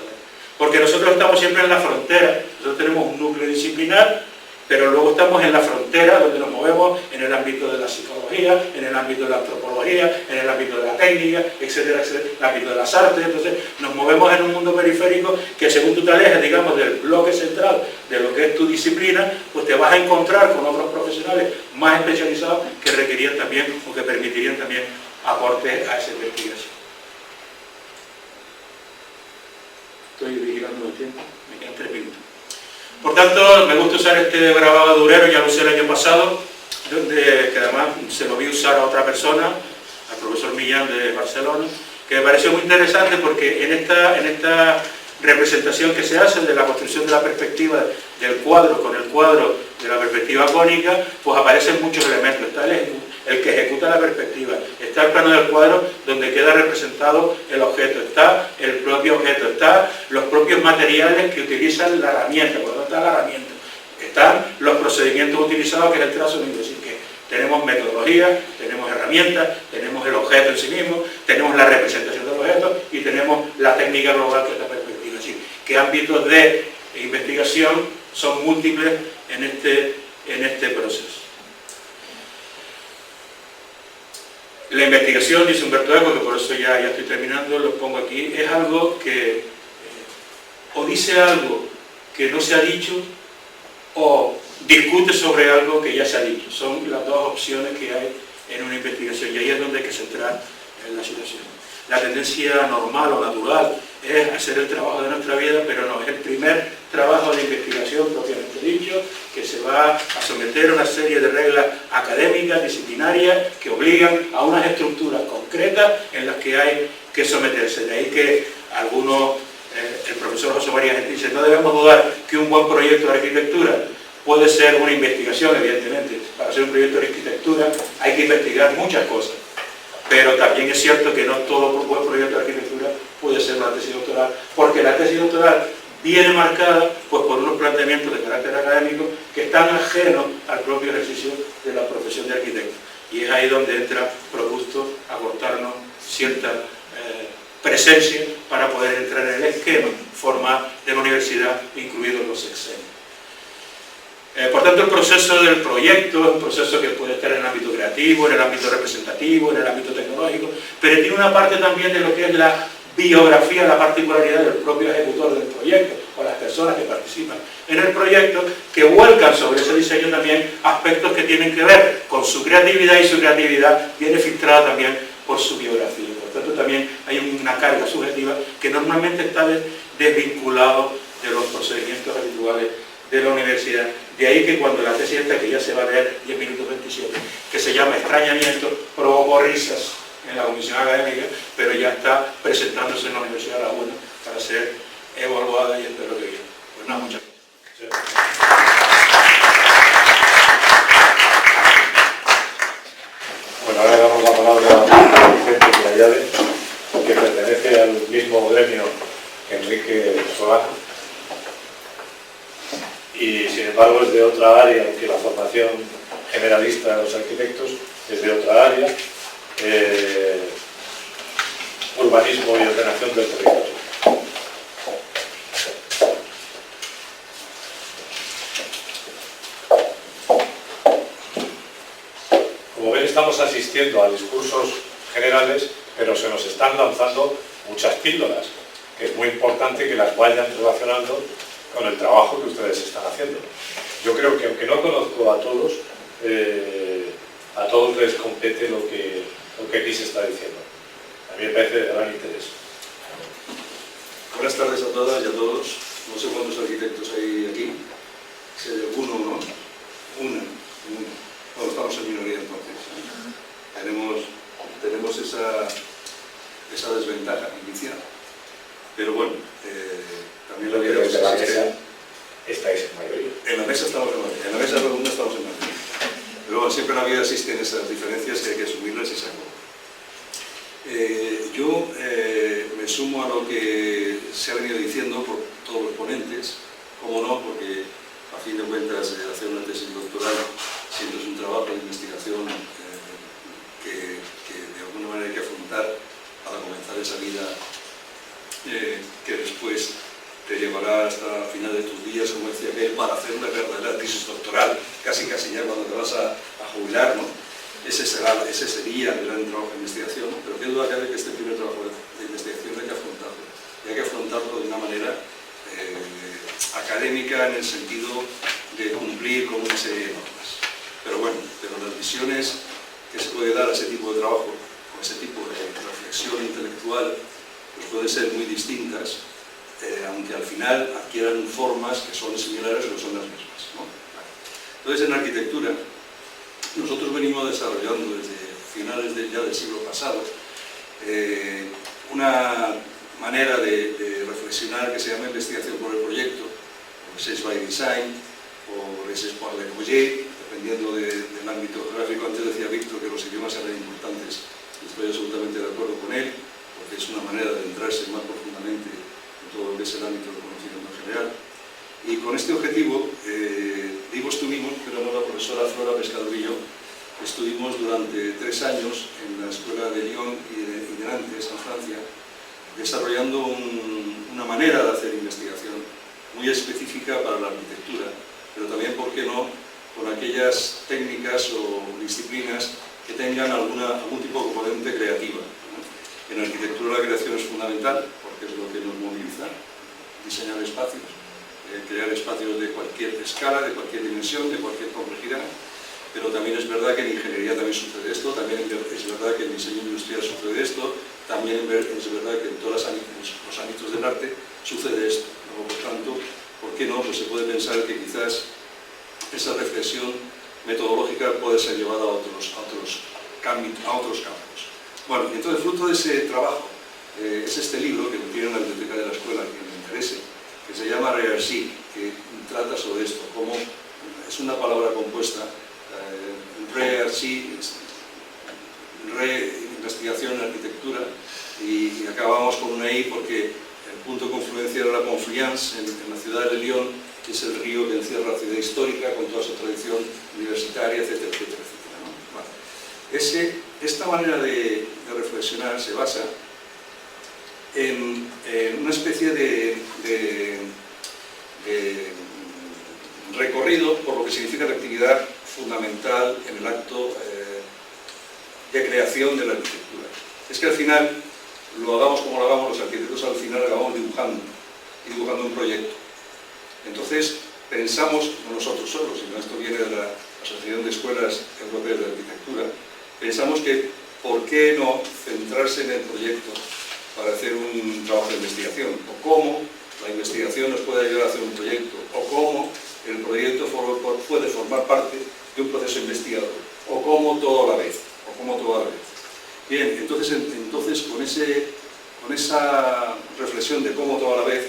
Porque nosotros estamos siempre en la frontera, nosotros tenemos un núcleo disciplinar, pero luego estamos en la frontera donde nos movemos en el ámbito de la psicología, en el ámbito de la antropología, en el ámbito de la técnica, etcétera, etcétera, en el ámbito de las artes. Entonces nos movemos en un mundo periférico que, según tú te alejes, digamos, del bloque central de lo que es tu disciplina, pues te vas a encontrar con otros profesionales más especializados que requerían también o que permitirían también aportes a esa investigación. Estoy vigilando el tiempo, me quedan 3 minutos. Por tanto, me gusta usar este grabado durero, ya lo usé el año pasado, que además se lo vi usar a otra persona, al profesor Millán de Barcelona, que me pareció muy interesante porque en esta representación que se hace de la construcción de la perspectiva del cuadro con el cuadro de la perspectiva cónica, pues aparecen muchos elementos. Está el que ejecuta la perspectiva, está está el plano del cuadro donde queda representado el objeto, está el propio objeto, está los propios materiales que utilizan la herramienta, cuando está la herramienta, están los procedimientos utilizados, que es el trazo, es decir, que tenemos metodología, tenemos herramientas, tenemos el objeto en sí mismo, tenemos la representación del objeto y tenemos la técnica global, que es la perspectiva. Así que ámbitos de investigación son múltiples en este proceso. La investigación, dice Humberto Eco, que por eso ya estoy terminando, lo pongo aquí, es algo que o dice algo que no se ha dicho o discute sobre algo que ya se ha dicho. Son las dos opciones que hay en una investigación y ahí es donde hay que centrar en la situación. La tendencia normal o natural es hacer el trabajo de nuestra vida, pero no, es el primer trabajo de investigación propiamente dicho, que se va a someter a una serie de reglas académicas, disciplinarias, que obligan a unas estructuras concretas en las que hay que someterse. De ahí que algunos, el profesor José María Gentil dice, no debemos dudar que un buen proyecto de arquitectura puede ser una investigación, evidentemente. Para hacer un proyecto de arquitectura hay que investigar muchas cosas. Pero también es cierto que no todo buen proyecto de arquitectura puede ser una tesis doctoral, porque la tesis doctoral viene marcada pues, por unos planteamientos de carácter académico que están ajenos al propio ejercicio de la profesión de arquitecto. Y es ahí donde entra Probusto a aportarnos cierta presencia para poder entrar en el esquema formal de la universidad, incluidos los sexenios. Por tanto, el proceso del proyecto es un proceso que puede estar en el ámbito creativo, en el ámbito representativo, en el ámbito tecnológico, pero tiene una parte también de lo que es la biografía, la particularidad del propio ejecutor del proyecto, o las personas que participan en el proyecto, que vuelcan sobre ese diseño también aspectos que tienen que ver con su creatividad, y su creatividad viene filtrada también por su biografía. Por tanto, también hay una carga subjetiva que normalmente está desvinculado de los procedimientos habituales de la universidad. De ahí que cuando la tesis esta, que ya se va a leer 10 minutos 27, que se llama Extrañamiento, provocó risas en la comisión académica, pero ya está presentándose en la Universidad de La Laguna para ser evaluada y espero que bien. Pues nada, muchas gracias. Bueno, ahora le damos la palabra a Vicente Playade, que pertenece al mismo gremio que Enrique Solano, y sin embargo es de otra área, aunque la formación generalista de los arquitectos es de otra área, urbanismo y ordenación del territorio. Como ven, estamos asistiendo a discursos generales, pero se nos están lanzando muchas píldoras, que es muy importante que las vayan relacionando con el trabajo que ustedes están haciendo. Yo creo que, aunque no conozco a todos les compete lo que aquí se está diciendo. A mí me parece de gran interés. Buenas tardes a todas y a todos. No sé cuántos arquitectos hay aquí. Si hay uno o no. Una. Bueno, estamos en minoría entonces. Tenemos esa desventaja inicial. Pero bueno, también la vida de la mesa estáis en mayoría. En la mesa estamos en mayoría. En la mesa redonda estamos en mayoría. Pero bueno, siempre en la vida existen esas diferencias que hay que asumirlas y se acabó. Yo me sumo a lo que se ha venido diciendo por todos los ponentes, como no, porque a fin de cuentas hacer una tesis doctoral siempre es un trabajo de investigación que de alguna manera hay que afrontar para comenzar esa vida que después te llevará hasta el final de tus días, como decía aquel, para hacer una verdadera tesis doctoral, casi ya cuando te vas a jubilar, ¿no? Ese sería el gran trabajo de investigación, ¿no? Pero qué duda cabe que este primer trabajo de investigación hay que afrontarlo. Y hay que afrontarlo de una manera académica en el sentido de cumplir con una serie de normas. Pero bueno, las visiones que se puede dar a ese tipo de trabajo, con ese tipo de reflexión intelectual, pues pueden ser muy distintas, aunque al final adquieran formas que son similares o que son las mismas, ¿no? Entonces, en arquitectura, nosotros venimos desarrollando desde finales ya del siglo pasado una manera de reflexionar que se llama investigación por el proyecto, o research by design, o research par le projet, dependiendo del ámbito geográfico. Antes decía Víctor que los idiomas eran importantes desde durante 3 años en la Escuela de Lyon y de Nantes, en Francia, desarrollando una manera de hacer investigación muy específica para la arquitectura, pero también, ¿por qué no?, con aquellas técnicas o disciplinas que tengan algún tipo de componente creativa. En arquitectura la creación es fundamental, porque es lo que nos moviliza, diseñar espacios, crear espacios de cualquier escala, de cualquier dimensión, de cualquier complejidad, pero también es verdad que en ingeniería también sucede esto, también es verdad que en diseño industrial sucede esto, también es verdad que en todos los ámbitos del arte sucede esto. Por tanto, ¿por qué no? Pues se puede pensar que quizás esa reflexión metodológica puede ser llevada a otros campos. Bueno, y entonces, fruto de ese trabajo, es este libro que tiene en la biblioteca de la escuela, que me interese, que se llama Re-Archi, que trata sobre esto, cómo es una palabra compuesta, Re-Archi, re-investigación en arquitectura, y acabamos con una I porque el punto de confluencia era la Confluence en la ciudad de Lyon, que es el río que encierra la ciudad histórica con toda su tradición universitaria, etcétera, etcétera, etcétera, ¿no? Bueno, esta manera de reflexionar se basa en una especie de recorrido por lo que significa la actividad fundamental en el acto de creación de la arquitectura. Es que al final, lo hagamos como lo hagamos, los arquitectos al final acabamos dibujando un proyecto. Entonces, pensamos, no nosotros solos, sino esto viene de la Asociación de Escuelas Europeas de Arquitectura, pensamos que ¿por qué no centrarse en el proyecto para hacer un trabajo de investigación? O cómo la investigación nos puede ayudar a hacer un proyecto, o cómo el proyecto puede formar parte de un proceso investigador, o cómo todo a la vez. Bien, entonces con esa reflexión de cómo todo a la vez,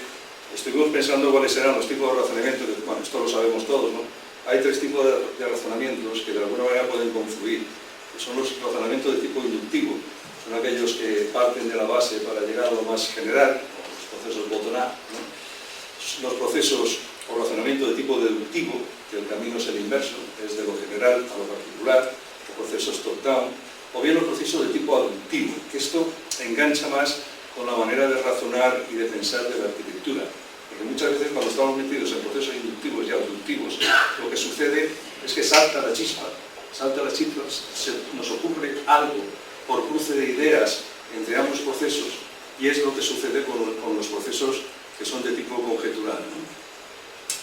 estuvimos pensando cuáles serán los tipos de razonamiento, bueno, esto lo sabemos todos, ¿no? Hay 3 tipos de razonamientos que de alguna manera pueden confluir, que son los razonamientos de tipo inductivo, son aquellos que parten de la base para llegar a lo más general, los procesos bottom-up, ¿no? Los procesos o razonamiento de tipo deductivo, que el camino es el inverso, es de lo general a lo particular, o procesos top-down, o bien los procesos de tipo aductivo, que esto engancha más con la manera de razonar y de pensar de la arquitectura. Porque muchas veces cuando estamos metidos en procesos inductivos y aductivos, lo que sucede es que salta la chispa, nos ocurre algo por cruce de ideas entre ambos procesos, y es lo que sucede con los procesos que son de tipo conjetural, ¿no?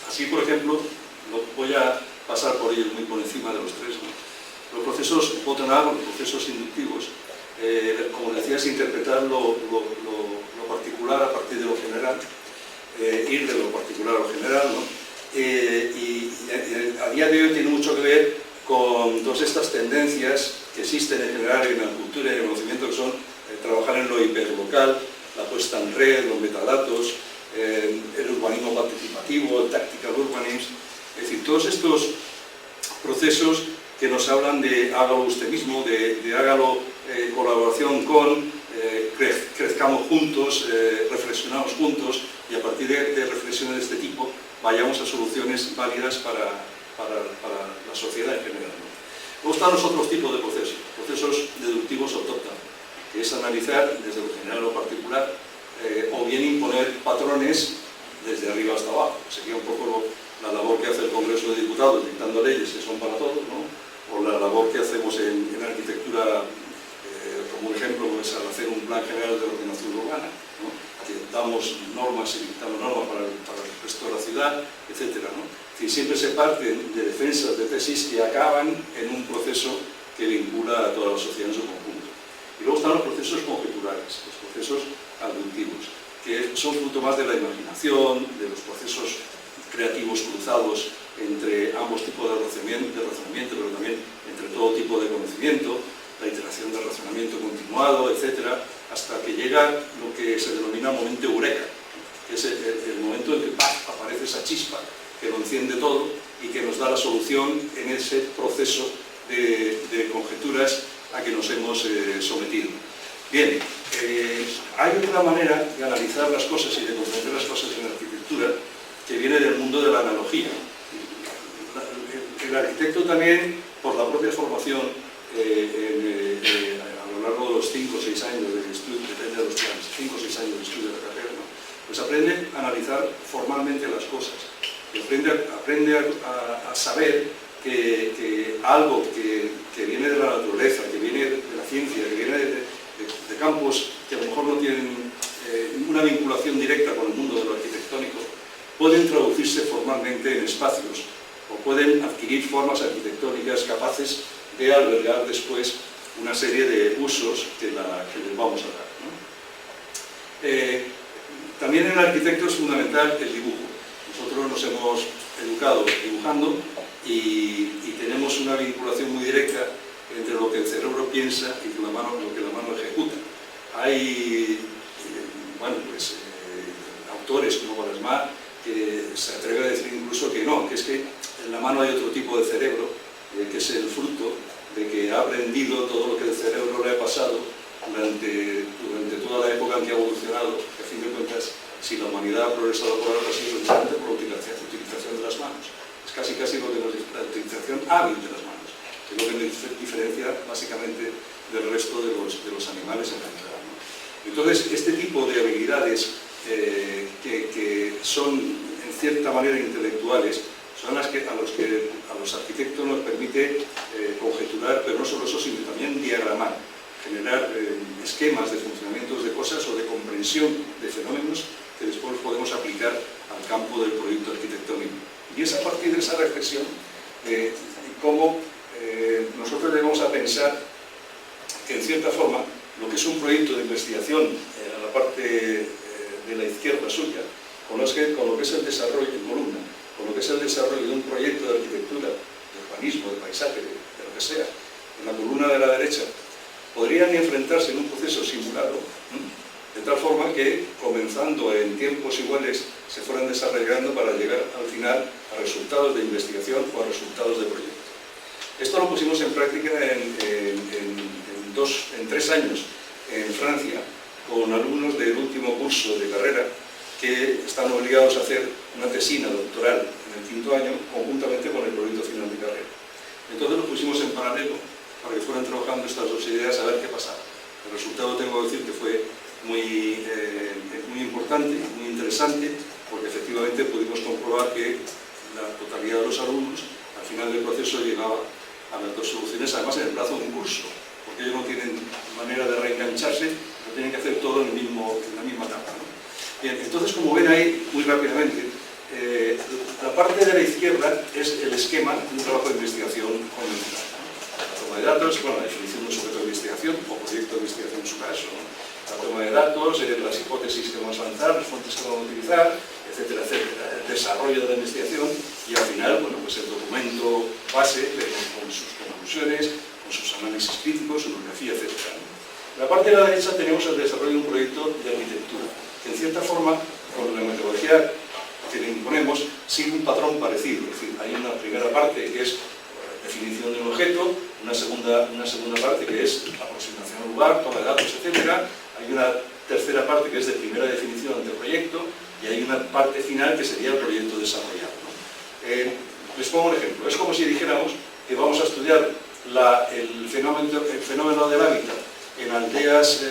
Así, por ejemplo, voy a pasar por ellos muy por encima de los 3, ¿no? Los procesos bottom-up, los procesos inductivos, como decía, es interpretar lo particular a partir de lo general, ir de lo particular a lo general, ¿no? Y a día de hoy tiene mucho que ver con todas estas tendencias que existen en general en la cultura y en el conocimiento, que son trabajar en lo hiperlocal, la puesta en red, los metadatos, el urbanismo participativo, el tactical urbanism, es decir, todos estos procesos que nos hablan de hágalo usted mismo, de hágalo colaboración con, crezcamos juntos, reflexionamos juntos, y a partir de reflexiones de este tipo vayamos a soluciones válidas para la sociedad en general, ¿no? Luego están los otros tipos de procesos deductivos o top-down, que es analizar desde lo general a lo particular, o bien imponer patrones desde arriba hasta abajo. Sería un poco la labor que hace el Congreso de Diputados dictando leyes que son para todos, ¿no? O la labor que hacemos en arquitectura, como un ejemplo, es al hacer un plan general de ordenación urbana, ¿no? Que damos normas y dictamos normas para el resto de la ciudad, etcétera, ¿no? Y siempre se parten de defensas de tesis que acaban en un proceso que vincula a toda la sociedad en su conjunto. Y luego están los procesos conjeturales, los procesos aductivos, que son fruto más de la imaginación, de los procesos creativos cruzados entre ambos tipos de razonamiento, pero también entre todo tipo de conocimiento, la iteración del razonamiento continuado, etcétera, hasta que llega lo que se denomina momento eureka, que es el momento en que aparece esa chispa que lo enciende todo y que nos da la solución en ese proceso de conjeturas a que nos hemos sometido. Bien, hay otra manera de analizar las cosas y de comprender las cosas en la arquitectura que viene del mundo de la analogía. El arquitecto también, por la propia formación, a lo largo de los 5 o 6 años de estudio, depende de los planes, 5 o 6 años de estudio de la carrera, ¿no? Pues aprende a analizar formalmente las cosas, y aprende a saber que algo que viene de la naturaleza, que viene de la ciencia, que viene de campos que a lo mejor no tienen una vinculación directa con el mundo de lo arquitectónico, pueden traducirse formalmente en espacios o pueden adquirir formas arquitectónicas capaces de albergar después una serie de usos que les vamos a dar, ¿no? También en el arquitecto es fundamental el dibujo. Nosotros nos hemos educado dibujando y tenemos una vinculación muy directa entre lo que el cerebro piensa y lo que la mano ejecuta. Hay autores como Valasmar que se atreve a decir incluso que no, que es que en la mano hay otro tipo de cerebro, que es el fruto de que ha aprendido todo lo que el cerebro le ha pasado durante toda la época en que ha evolucionado, que a fin de cuentas, si la humanidad ha progresado por algo así, es precisamente por la utilización de las manos. Es casi lo que nos dice la utilización hábil de las manos, que es lo que nos diferencia básicamente del resto de los animales en realidad, ¿no? Entonces, este tipo de habilidades que son en cierta manera intelectuales son las que a los arquitectos nos permite conjeturar, pero no solo eso, sino también diagramar, generar esquemas de funcionamientos de cosas o de comprensión de fenómenos que después podemos aplicar al campo del proyecto arquitectónico. Y es a partir de esa reflexión cómo nosotros debemos a pensar que en cierta forma lo que es un proyecto de investigación a la parte de la izquierda suya, con lo que es el desarrollo en columna, con lo que es el desarrollo de un proyecto de arquitectura, de urbanismo, de paisaje, de lo que sea, en la columna de la derecha, podrían enfrentarse en un proceso simulado, de tal forma que, comenzando en tiempos iguales, se fueran desarrollando para llegar al final a resultados de investigación o a resultados de proyecto. Esto lo pusimos en práctica en 3 años en Francia, con alumnos del último curso de carrera que están obligados a hacer una tesina doctoral en el 5º año conjuntamente con el proyecto final de carrera. Entonces lo pusimos en paralelo para que fueran trabajando estas dos ideas a ver qué pasaba. El resultado, tengo que decir, que fue muy importante, muy interesante, porque efectivamente pudimos comprobar que la totalidad de los alumnos al final del proceso llegaba a las dos soluciones, además en el plazo de un curso, porque ellos no tienen manera de reengancharse, lo tienen que hacer todo en la misma etapa, ¿no? Bien, entonces, como ven ahí, muy rápidamente, la parte de la izquierda es el esquema de un trabajo de investigación convencional, ¿no? La toma de datos, bueno, la definición de un sujeto de investigación o proyecto de investigación en su caso, ¿no? La toma de datos, las hipótesis que vamos a lanzar, las fuentes que vamos a utilizar, etcétera, etcétera, el desarrollo de la investigación y al final, bueno, pues el documento base con sus conclusiones, con sus análisis críticos, su bibliografía, etcétera. En la parte de la derecha tenemos el desarrollo de un proyecto de arquitectura, que en cierta forma, con la metodología que le imponemos, sigue un patrón parecido. Es decir, hay una primera parte que es definición de un objeto, una segunda parte que es aproximación al lugar, toma de datos, etcétera. Hay una tercera parte que es de primera definición del proyecto y hay una parte final que sería el proyecto desarrollado, ¿no? Les pongo un ejemplo. Es como si dijéramos que vamos a estudiar el fenómeno del hábitat en aldeas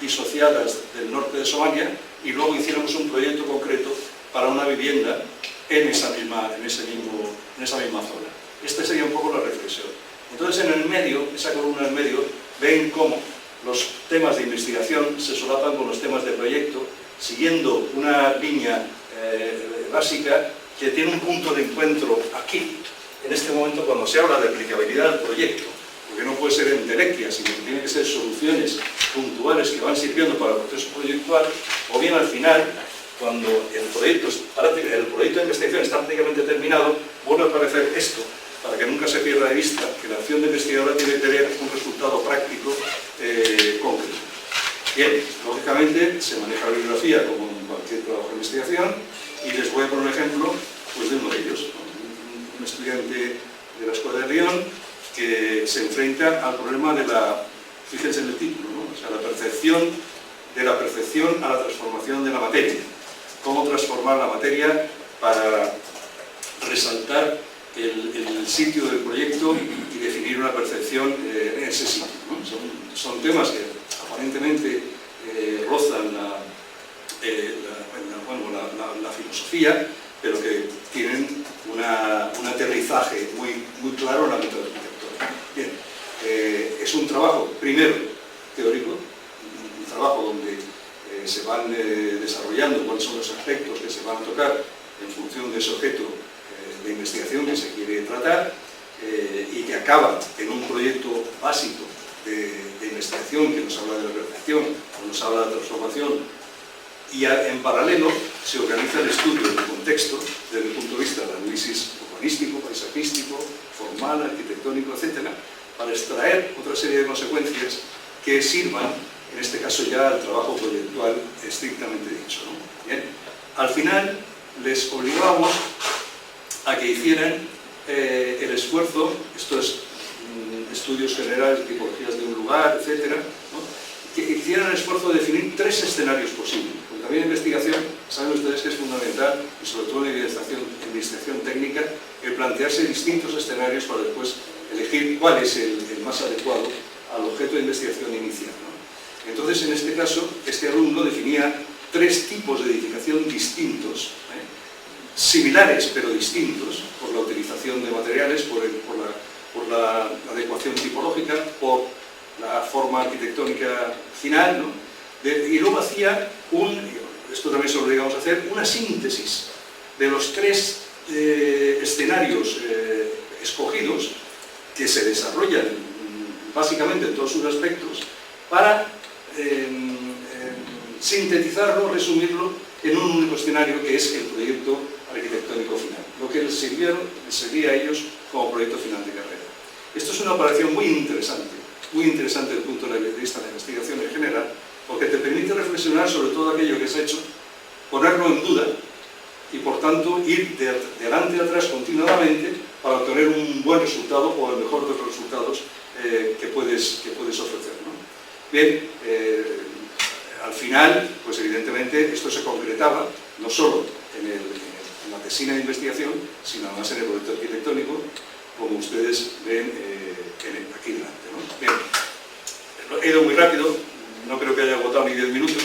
disociadas del norte de Somalia y luego hiciéramos un proyecto concreto para una vivienda en esa misma zona. Esta sería un poco la reflexión. Entonces, en el medio, esa columna en medio, ven cómo los temas de investigación se solapan con los temas de proyecto, siguiendo una línea básica que tiene un punto de encuentro aquí, en este momento, cuando se habla de aplicabilidad del proyecto, porque no puede ser entelequia, sino que tiene que ser soluciones puntuales que van sirviendo para el proceso proyectual, o bien al final, cuando el proyecto de investigación está prácticamente terminado, vuelve a aparecer esto, para que nunca se pierda de vista que la acción de investigadora tiene que tener un resultado práctico concreto. Bien, lógicamente se maneja la bibliografía como en cualquier trabajo de investigación y les voy a poner un ejemplo pues, de uno de ellos, un estudiante de la Escuela de Lyon que se enfrenta al problema de fíjense en el título, ¿no? O sea, de la percepción a la transformación de la materia. Cómo transformar la materia para resaltar el sitio del proyecto y definir una percepción en ese sitio, ¿no? Son temas que aparentemente rozan la filosofía, pero que tienen un aterrizaje muy claro en la método arquitectónica. Bien, es un trabajo, primero, teórico, un trabajo donde se van desarrollando cuáles son los aspectos que se van a tocar en función de ese objeto de investigación que se quiere tratar, y que acaba en un proyecto básico de investigación que nos habla de la percepción, nos habla de la transformación, y en paralelo se organiza el estudio del contexto desde el punto de vista del análisis urbanístico, paisajístico, formal, arquitectónico, etc., para extraer otra serie de consecuencias que sirvan, en este caso ya al trabajo proyectual estrictamente dicho, ¿no? Bien. Al final les obligamos a que hicieran el esfuerzo, estos estudios generales, tipologías de un lugar, etc., ¿no? Que hicieran el esfuerzo de definir 3 escenarios posibles. Porque también en investigación, saben ustedes que es fundamental, y sobre todo en investigación técnica, el plantearse distintos escenarios para después elegir cuál es el más adecuado al objeto de investigación inicial, ¿no? Entonces, en este caso, este alumno definía 3 tipos de edificación distintos, similares pero distintos, por la utilización de materiales, por la adecuación tipológica, por la forma arquitectónica final, ¿no? Y luego hacía esto también se lo obligamos a hacer, una síntesis de los 3 escenarios escogidos, que se desarrollan básicamente en todos sus aspectos, para sintetizarlo, resumirlo en un único escenario que es el proyecto arquitectónico final, lo que les servía a ellos como proyecto final de carrera. Esto es una operación muy interesante desde el punto de vista de la investigación en general, porque te permite reflexionar sobre todo aquello que se ha hecho, ponerlo en duda y por tanto ir de adelante a atrás continuamente para obtener un buen resultado o el mejor de los resultados que puedes ofrecer, ¿no? Bien, al final, pues evidentemente esto se concretaba no solo en la tesina de investigación, sino además en el proyecto arquitectónico, como ustedes ven aquí delante, ¿no? Bien, he ido muy rápido, no creo que haya agotado ni 10 minutos,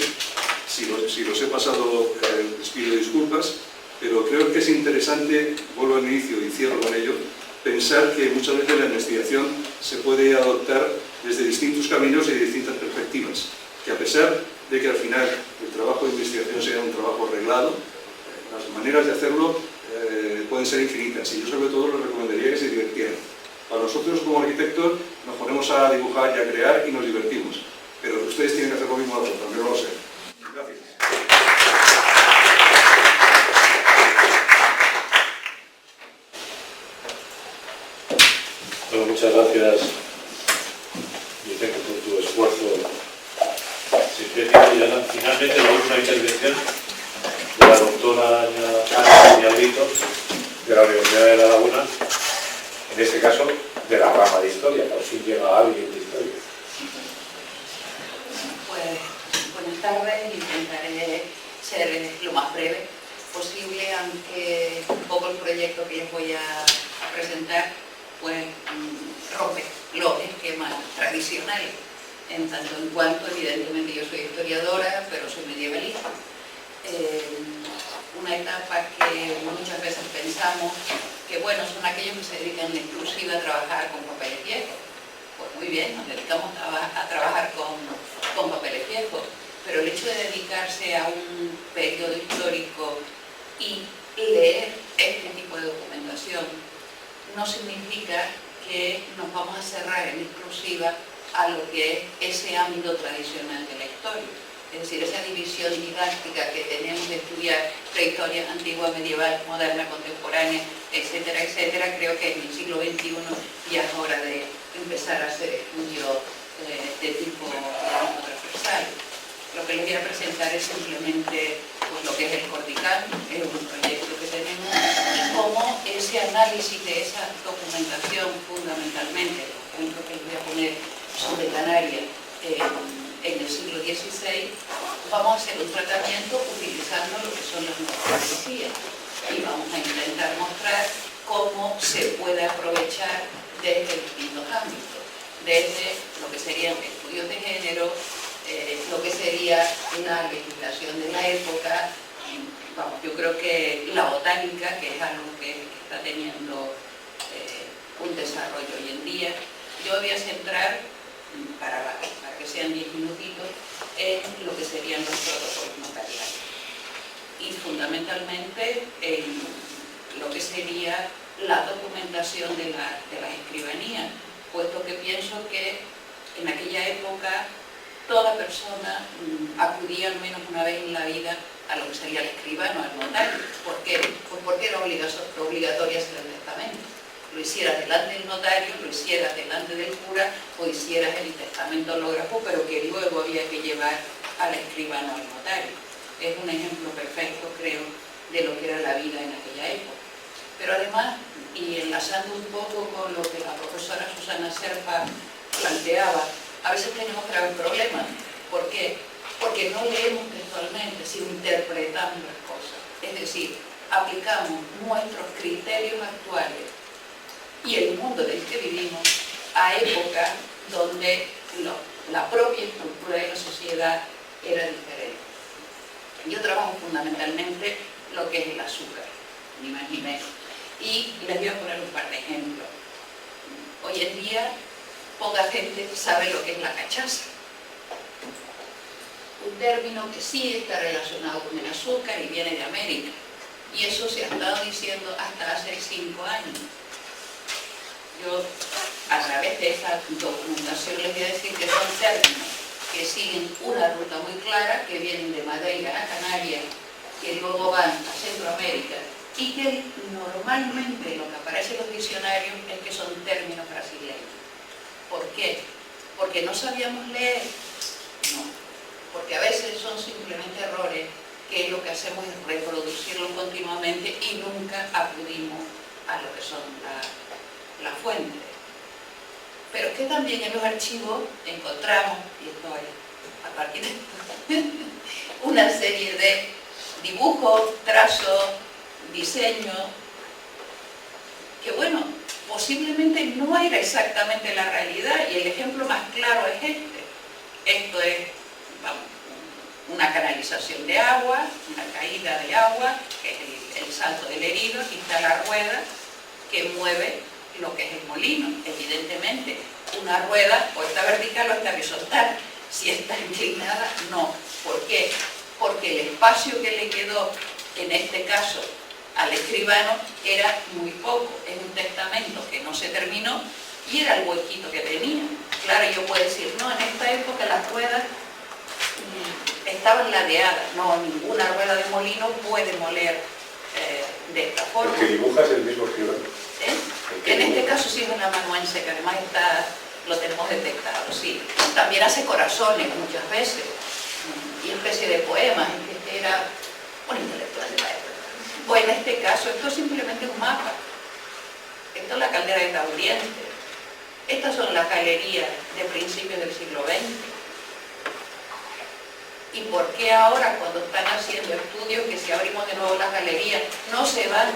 si los he pasado les pido disculpas, pero creo que es interesante, vuelvo al inicio y cierro con ello, pensar que muchas veces la investigación se puede adoptar desde distintos caminos y de distintas perspectivas, que a pesar de que al final el trabajo de investigación sea un trabajo arreglado, las maneras de hacerlo pueden ser infinitas, y yo sobre todo les recomendaría que se divirtieran. Para nosotros como arquitectos nos ponemos a dibujar y a crear y nos divertimos, pero ustedes tienen que hacer lo mismo a vosotros, no lo sé. Gracias. Bueno, muchas gracias, Vicente, por tu esfuerzo sintético. Y ahora, finalmente, la última intervención de la doctora Ana Villagrito, de la Universidad de La Laguna, en este caso de la rama de historia, por si llega alguien de historia. Pues buenas tardes, intentaré ser lo más breve posible, aunque un poco el proyecto que les voy a presentar pues rompe los esquemas tradicionales, en tanto en cuanto, evidentemente, yo soy historiadora, pero soy medievalista. Una etapa que muchas veces pensamos que, bueno, son aquellos que se dedican en exclusiva a trabajar con papeles viejos. Pues muy bien, nos dedicamos a trabajar con papeles viejos, pero el hecho de dedicarse a un periodo histórico y leer este tipo de documentación no significa que nos vamos a cerrar en exclusiva a lo que es ese ámbito tradicional de la historia. Es decir, esa división didáctica que tenemos de estudiar prehistoria, antigua, medieval, moderna, contemporánea, etcétera, etcétera, creo que en el siglo XXI ya es hora de empezar a hacer estudios de tipo transversal. Lo que les voy a presentar es simplemente pues, lo que es el Cortical, es un proyecto que tenemos, y cómo ese análisis de esa documentación, fundamentalmente, los ejemplos que les voy a poner sobre Canarias en el siglo XVI, vamos a hacer un tratamiento utilizando lo que son las metodologías y vamos a intentar mostrar cómo se puede aprovechar desde distintos ámbitos, desde lo que serían estudios de género, lo que sería la legislación de la época. Vamos, yo creo que la botánica, que es algo que está teniendo un desarrollo hoy en día. Yo voy a centrar, para que sean 10 minutitos, en lo que serían los protocolos notariales. Y fundamentalmente en lo que sería la documentación de las escribanías, puesto que pienso que en aquella época toda persona acudía al menos una vez en la vida a lo que sería el escribano, al notario. ¿Por qué? Pues porque era obligatoria hacer el testamento. Lo hicieras delante del notario, lo hicieras delante del cura o hicieras el testamento hológrafo, pero que luego había que llevar al escribano al notario. Es un ejemplo perfecto, creo, de lo que era la vida en aquella época. Pero además, y enlazando un poco con lo que la profesora Susana Serpa planteaba, a veces tenemos graves problemas. ¿Por qué? Porque no leemos textualmente, sino interpretamos las cosas. Es decir, aplicamos nuestros criterios actuales y el mundo en el que vivimos a épocas donde la propia estructura de la sociedad era diferente. Yo trabajo fundamentalmente lo que es el azúcar, ni más ni menos. Y les voy a poner un par de ejemplos. Hoy en día, poca gente sabe lo que es la cachaza. Un término que sí está relacionado con el azúcar y viene de América. Y eso se ha estado diciendo hasta hace 5 años. Yo, a través de esa documentación, les voy a decir que son términos que siguen una ruta muy clara, que vienen de Madeira a Canarias, que luego van a Centroamérica, y que normalmente lo que aparece en los diccionarios es que son términos brasileños. ¿Por qué? Porque no sabíamos leer. No, porque a veces son simplemente errores que lo que hacemos es reproducirlos continuamente y nunca acudimos a lo que son la fuente. Pero es que también en los archivos encontramos, y esto es a partir de una serie de dibujos, trazos, diseños, que bueno, posiblemente no era exactamente la realidad, y el ejemplo más claro es este. Esto es, vamos, una canalización de agua, una caída de agua, que es el salto del herido. Aquí está la rueda que mueve lo que es el molino. Evidentemente, una rueda o está vertical o está horizontal. Si está inclinada, no. ¿Por qué? Porque el espacio que le quedó, en este caso, al escribano era muy poco. Es un testamento que no se terminó y era el huequito que tenía. Claro, yo puedo decir, no, en esta época las ruedas estaban ladeadas. No, ninguna rueda de molino puede moler de esta forma. El que dibuja es el mismo escribano. En este caso sí es una amanuense, que además lo tenemos detectado, sí. También hace corazones muchas veces, y especie de poemas. Este era un intelectual de la época. O en este caso, esto es simplemente un mapa. Esto es la caldera de Tauriente. Estas son las galerías de principios del siglo XX. ¿Y por qué ahora, cuando están haciendo estudios, que si abrimos de nuevo las galerías, no se van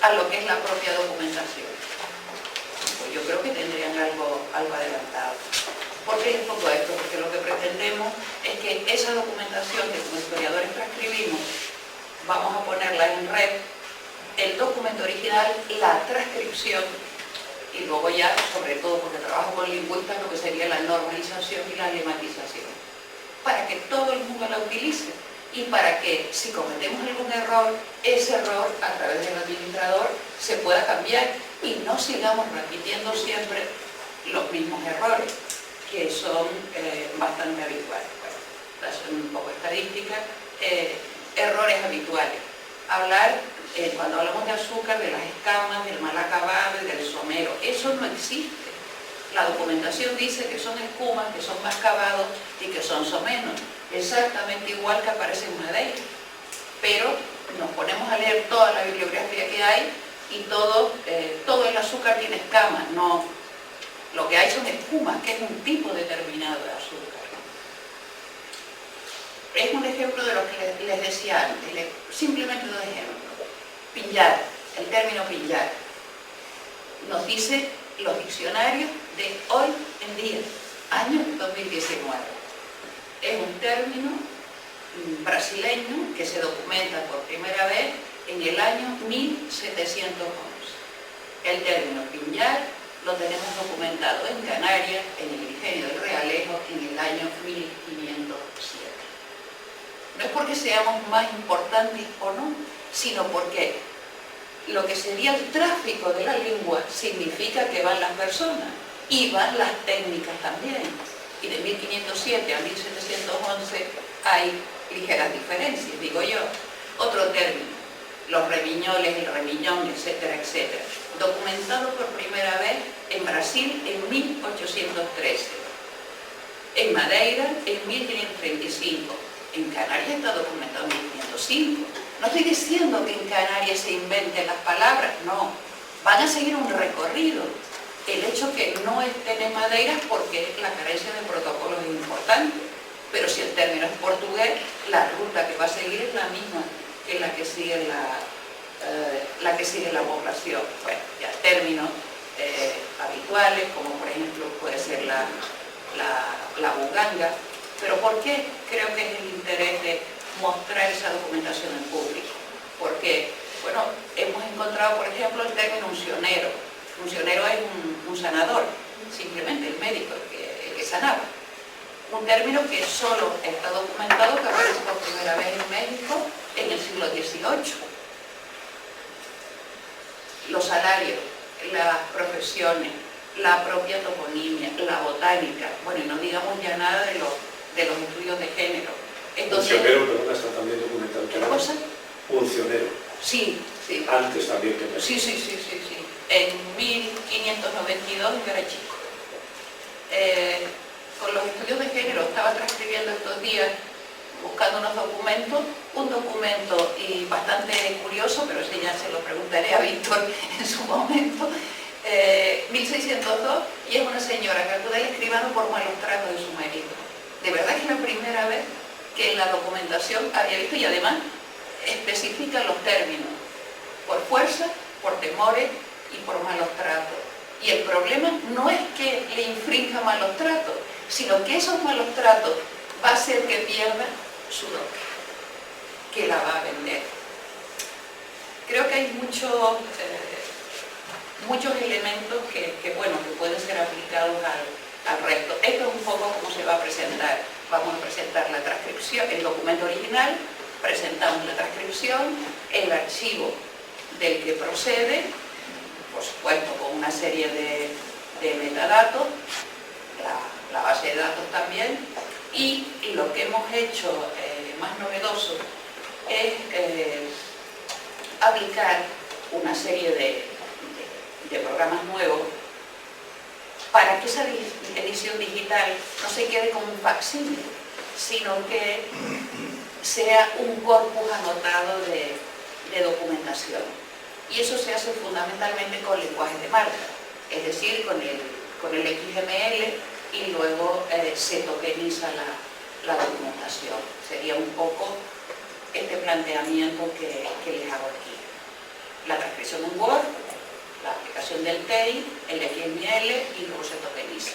a lo que es la propia documentación? Pues yo creo que tendrían algo adelantado. ¿Por qué les pongo esto? Porque lo que pretendemos es que esa documentación que como historiadores transcribimos, vamos a ponerla en red, el documento original, la transcripción, y luego ya, sobre todo porque trabajo con lingüistas, lo que sería la normalización y la lematización, para que todo el mundo la utilice y para que, si cometemos algún error, ese error, a través del administrador, se pueda cambiar y no sigamos repitiendo siempre los mismos errores, que son bastante habituales. Bueno, para hacer un poco estadística, errores habituales. Hablar, cuando hablamos de azúcar, de las escamas, del mal acabado y del somero. Eso no existe. La documentación dice que son escumas, que son mascabados y que son somenos. Exactamente igual que aparece en Madeira. Pero nos ponemos a leer toda la bibliografía que hay y todo el azúcar tiene escamas. No, lo que hay son espumas, que es un tipo determinado de azúcar. Es un ejemplo de lo que les decía antes, simplemente 2 ejemplos. Pinjar. el término pillar. Nos dice los diccionarios de hoy en día, año 2019. Es un término brasileño que se documenta por primera vez en el año 1711. El término pillar lo tenemos documentado en Canarias, en el Ingenio del Realejo, en el año 1507. No es porque seamos más importantes o no, sino porque lo que sería el tráfico de la lengua significa que van las personas y van las técnicas también. Y de 1507 a 1711 hay ligeras diferencias, digo yo. Otro término, los remiñoles, el remiñón, etcétera, etcétera. Documentado por primera vez en Brasil en 1813. En Madeira en 1535. En Canarias está documentado en 1505. No estoy diciendo que en Canarias se inventen las palabras, no. Van a seguir un recorrido. El hecho que no estén en Madeira es porque la carencia de protocolos es importante. Pero si el término es portugués, la ruta que va a seguir es la misma que la que sigue la población. Bueno, ya términos habituales, como por ejemplo puede ser la buganga. ¿Pero por qué creo que es el interés de mostrar esa documentación en público? Porque, bueno, hemos encontrado, por ejemplo, el término uncionero. Uncionero es un sanador, simplemente el médico, el que sanaba. Un término que solo está documentado, que aparece por primera vez en México en el siglo XVIII. Los salarios, las profesiones, la propia toponimia, la botánica, bueno, y no digamos ya nada de los estudios de género. Entonces, uncionero, perdona, está también documentado. ¿Qué cosa? Uncionero. Sí, sí. Antes también que México. Sí. En 1592 yo era chico. Con los estudios de género estaba transcribiendo estos días, buscando unos documentos, un documento y bastante curioso, pero ese ya se lo preguntaré a Víctor en su momento, 1602, y es una señora que acude al escribano por malos tratos de su marido. De verdad que es la primera vez que en la documentación había visto, y además especifica los términos, por fuerza, por temores y por malos tratos. Y el problema no es que le infrinja malos tratos, sino que esos malos tratos va a hacer que pierda su don, que la va a vender. Creo que hay muchos elementos que pueden ser aplicados al resto. Esto es un poco cómo se va a presentar. Vamos a presentar la transcripción, el documento original, presentamos la transcripción, el archivo del que procede, por supuesto con una serie de metadatos, la base de datos también, y lo que hemos hecho más novedoso es aplicar una serie de programas nuevos para que esa edición digital no se quede como un facsímil, sino que sea un corpus anotado de documentación. Y eso se hace fundamentalmente con lenguaje de marca, es decir, con el XML, y luego se tokeniza la documentación. Sería un poco este planteamiento que les hago aquí. La transcripción en Word, la aplicación del TEI, el XML, y luego se tokeniza.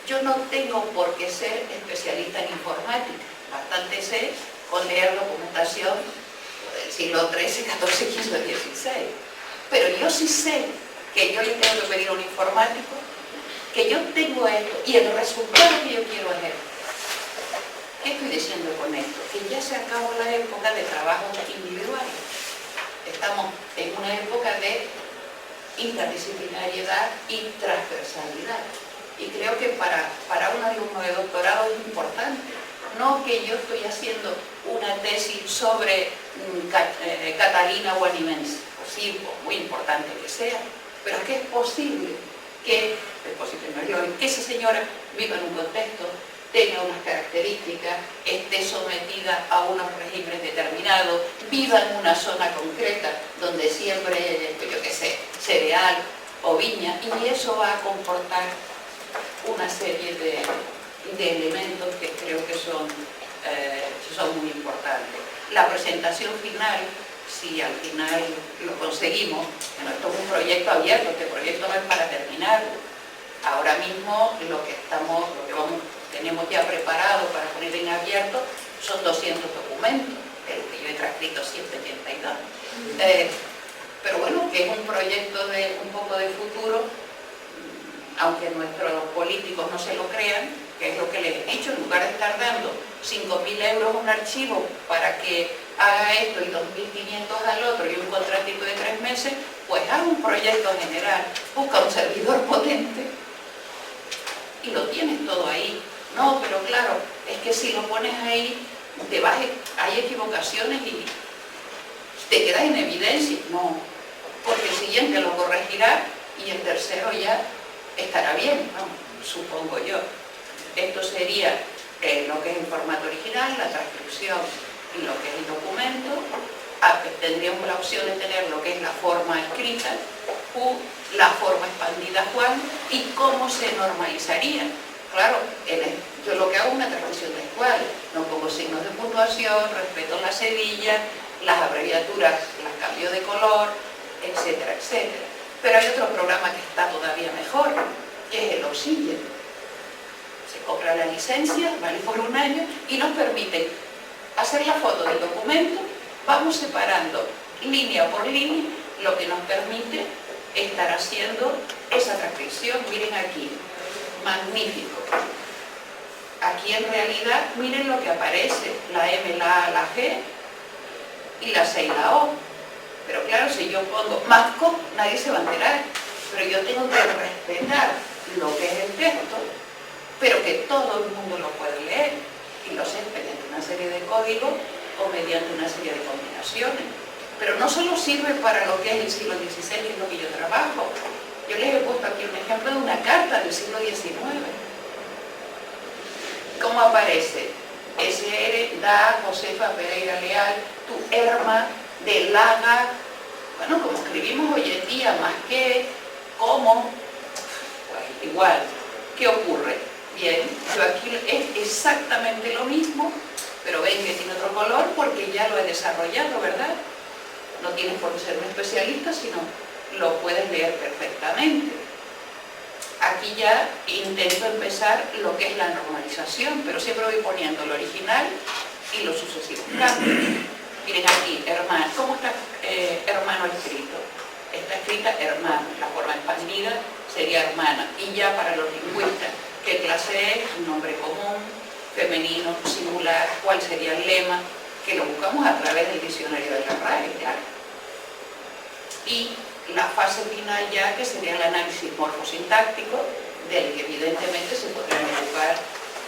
Yo no tengo por qué ser especialista en informática, bastante sé con leer documentación del siglo XIII, XIV, XV, XVI. Pero yo sí sé que yo le tengo que pedir a un informático que yo tengo esto y el resultado que yo quiero es esto. ¿Qué estoy diciendo con esto? Que ya se acabó la época de trabajo individual. Estamos en una época de interdisciplinariedad y transversalidad. Y creo que para un alumno de doctorado es importante. No que yo estoy haciendo una tesis sobre Catalina Guanimense, pues sí, muy importante que sea, pero es que es posible que esa señora viva en un contexto, tenga unas características, esté sometida a unos regímenes determinados, viva en una zona concreta donde siempre, yo qué sé, cereal o viña, y eso va a comportar una serie de elementos que creo que son muy importantes. La presentación final si al final lo conseguimos. Bueno, esto es un proyecto abierto, este proyecto no es para terminarlo. Ahora mismo lo que tenemos ya preparado para poner en abierto son 200 documentos, de los que yo he transcrito 182. Pero bueno, que es un proyecto de un poco de futuro, aunque nuestros políticos no se lo crean, que es lo que les he dicho, en lugar de estar dando 5.000 euros a un archivo para que haga esto y 2.500 al otro y un contratito de 3 meses, pues haga un proyecto general, busca un servidor potente y lo tienes todo ahí. No, pero claro, es que si lo pones ahí, hay equivocaciones y te quedas en evidencia. No, porque el siguiente lo corregirá y el tercero ya estará bien, ¿no? Supongo yo. Esto sería lo que es el formato original, la transcripción y lo que es el documento. Tendríamos la opción de tener lo que es la forma escrita u la forma expandida, Juan, y cómo se normalizaría. Claro, yo lo que hago es una transcripción textual, no pongo signos de puntuación, respeto las cebillas, las abreviaturas las cambio de color, etcétera, etcétera. Pero hay otro programa que está todavía mejor, que es el Auxilier. Se compra la licencia, vale por 1 año, y nos permite hacer la foto del documento, vamos separando línea por línea, lo que nos permite estar haciendo esa transcripción. Miren aquí, magnífico. Aquí en realidad, miren lo que aparece, la M, la A, la G, y la C y la O. Pero claro, si yo pongo Masco, nadie se va a enterar. Pero yo tengo que respetar lo que es el texto, pero que todo el mundo lo puede leer. Y lo sé mediante una serie de códigos o mediante una serie de combinaciones. Pero no solo sirve para lo que es el siglo XVI, que es lo que yo trabajo. Yo les he puesto aquí un ejemplo de una carta del siglo XIX. ¿Cómo aparece? SR, Da, Josefa, Pereira Leal, tu Herma, de Laga. Bueno, como escribimos hoy en día, más que, cómo, pues igual. ¿Qué ocurre? Bien, yo aquí es exactamente lo mismo, pero ven que tiene otro color porque ya lo he desarrollado, ¿verdad? No tienes por qué ser un especialista, sino lo puedes leer perfectamente. Aquí ya intento empezar lo que es la normalización, pero siempre voy poniendo lo original y los sucesivos cambios. Miren aquí, hermano, ¿cómo está hermano escrito? Está escrita hermano, la forma expandida sería hermana. Y ya para los lingüistas, ¿qué clase es? Un nombre común, femenino, singular, ¿cuál sería el lema? Que lo buscamos a través del diccionario de la RAE, claro. Y la fase final ya, que sería el análisis morfosintáctico, del que evidentemente se podrían ocupar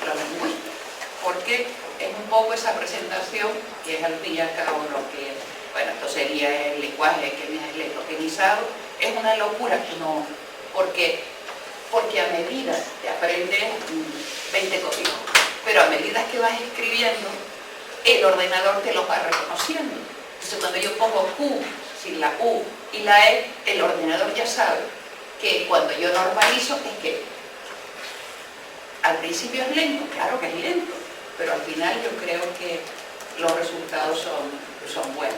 los lingüistas, porque es un poco esa presentación que es al fin y al cabo lo que, bueno, esto sería el lenguaje que me ha lectogenizado. Es una locura que no, porque a medida que aprendes 20 códigos, pero a medida que vas escribiendo, el ordenador te lo va reconociendo. Entonces cuando yo pongo Q sin la U y la E, el ordenador ya sabe que cuando yo normalizo es que al principio es lento, claro que es lento, pero al final yo creo que los resultados son buenos.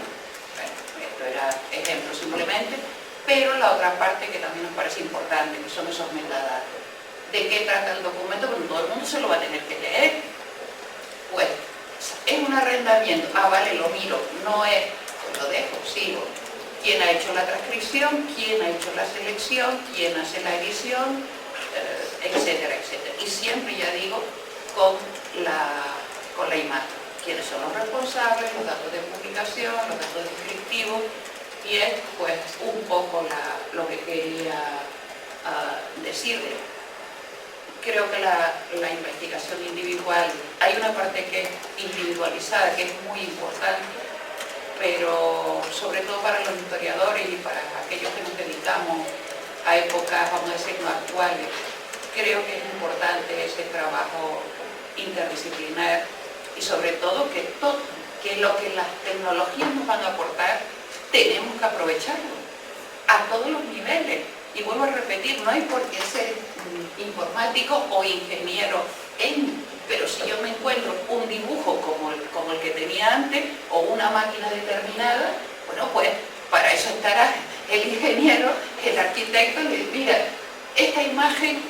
Bueno, esto era ejemplo simplemente, pero la otra parte que también nos parece importante, que son esos metadatos. ¿De qué trata el documento? Porque todo el mundo se lo va a tener que leer. Pues es un arrendamiento. Ah, vale, lo miro. No es, pues lo dejo, sigo. ¿Quién ha hecho la transcripción? ¿Quién ha hecho la selección? ¿Quién hace la edición? Etcétera, etcétera. Y siempre, ya digo, con la imagen. ¿Quiénes son los responsables? Los datos de publicación, los datos descriptivos. Y es, pues, un poco lo que quería decirle. Creo que la investigación individual, hay una parte que es individualizada, que es muy importante, pero sobre todo para los historiadores y para aquellos que nos dedicamos a épocas, vamos a decir, no actuales, creo que es importante ese trabajo interdisciplinar y sobre todo que lo que las tecnologías nos van a aportar, tenemos que aprovecharlo a todos los niveles. Y vuelvo a repetir, no hay por qué ser informático o ingeniero pero si yo me encuentro un dibujo como el que tenía antes o una máquina determinada, pues Bueno, pues para eso estará el ingeniero, el arquitecto, y dice, mira, esta imagen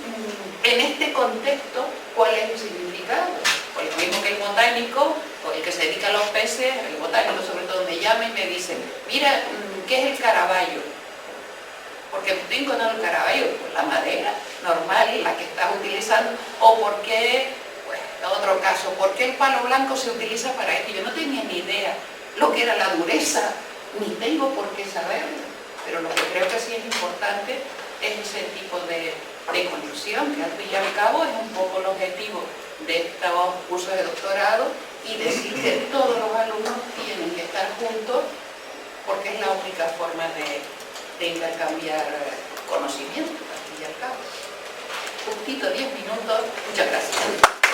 en este contexto, ¿cuál es el significado? Pues lo mismo que el botánico, o el que se dedica a los peces, el botánico sobre todo me llama y me dice, mira, ¿qué es el caraballo? Porque estoy encontrando el caraballo, pues la madera normal, la que estás utilizando, o por qué, pues otro caso, ¿por qué el palo blanco se utiliza para esto? Yo no tenía ni idea lo que era la dureza, ni tengo por qué saberlo, pero lo que creo que sí es importante es ese tipo de conexión, que al fin y al cabo es un poco el objetivo de estos cursos de doctorado, y decir que todos los alumnos tienen que estar juntos porque es la única forma de intercambiar conocimiento, al fin y al cabo. Justito 10 minutos, muchas gracias.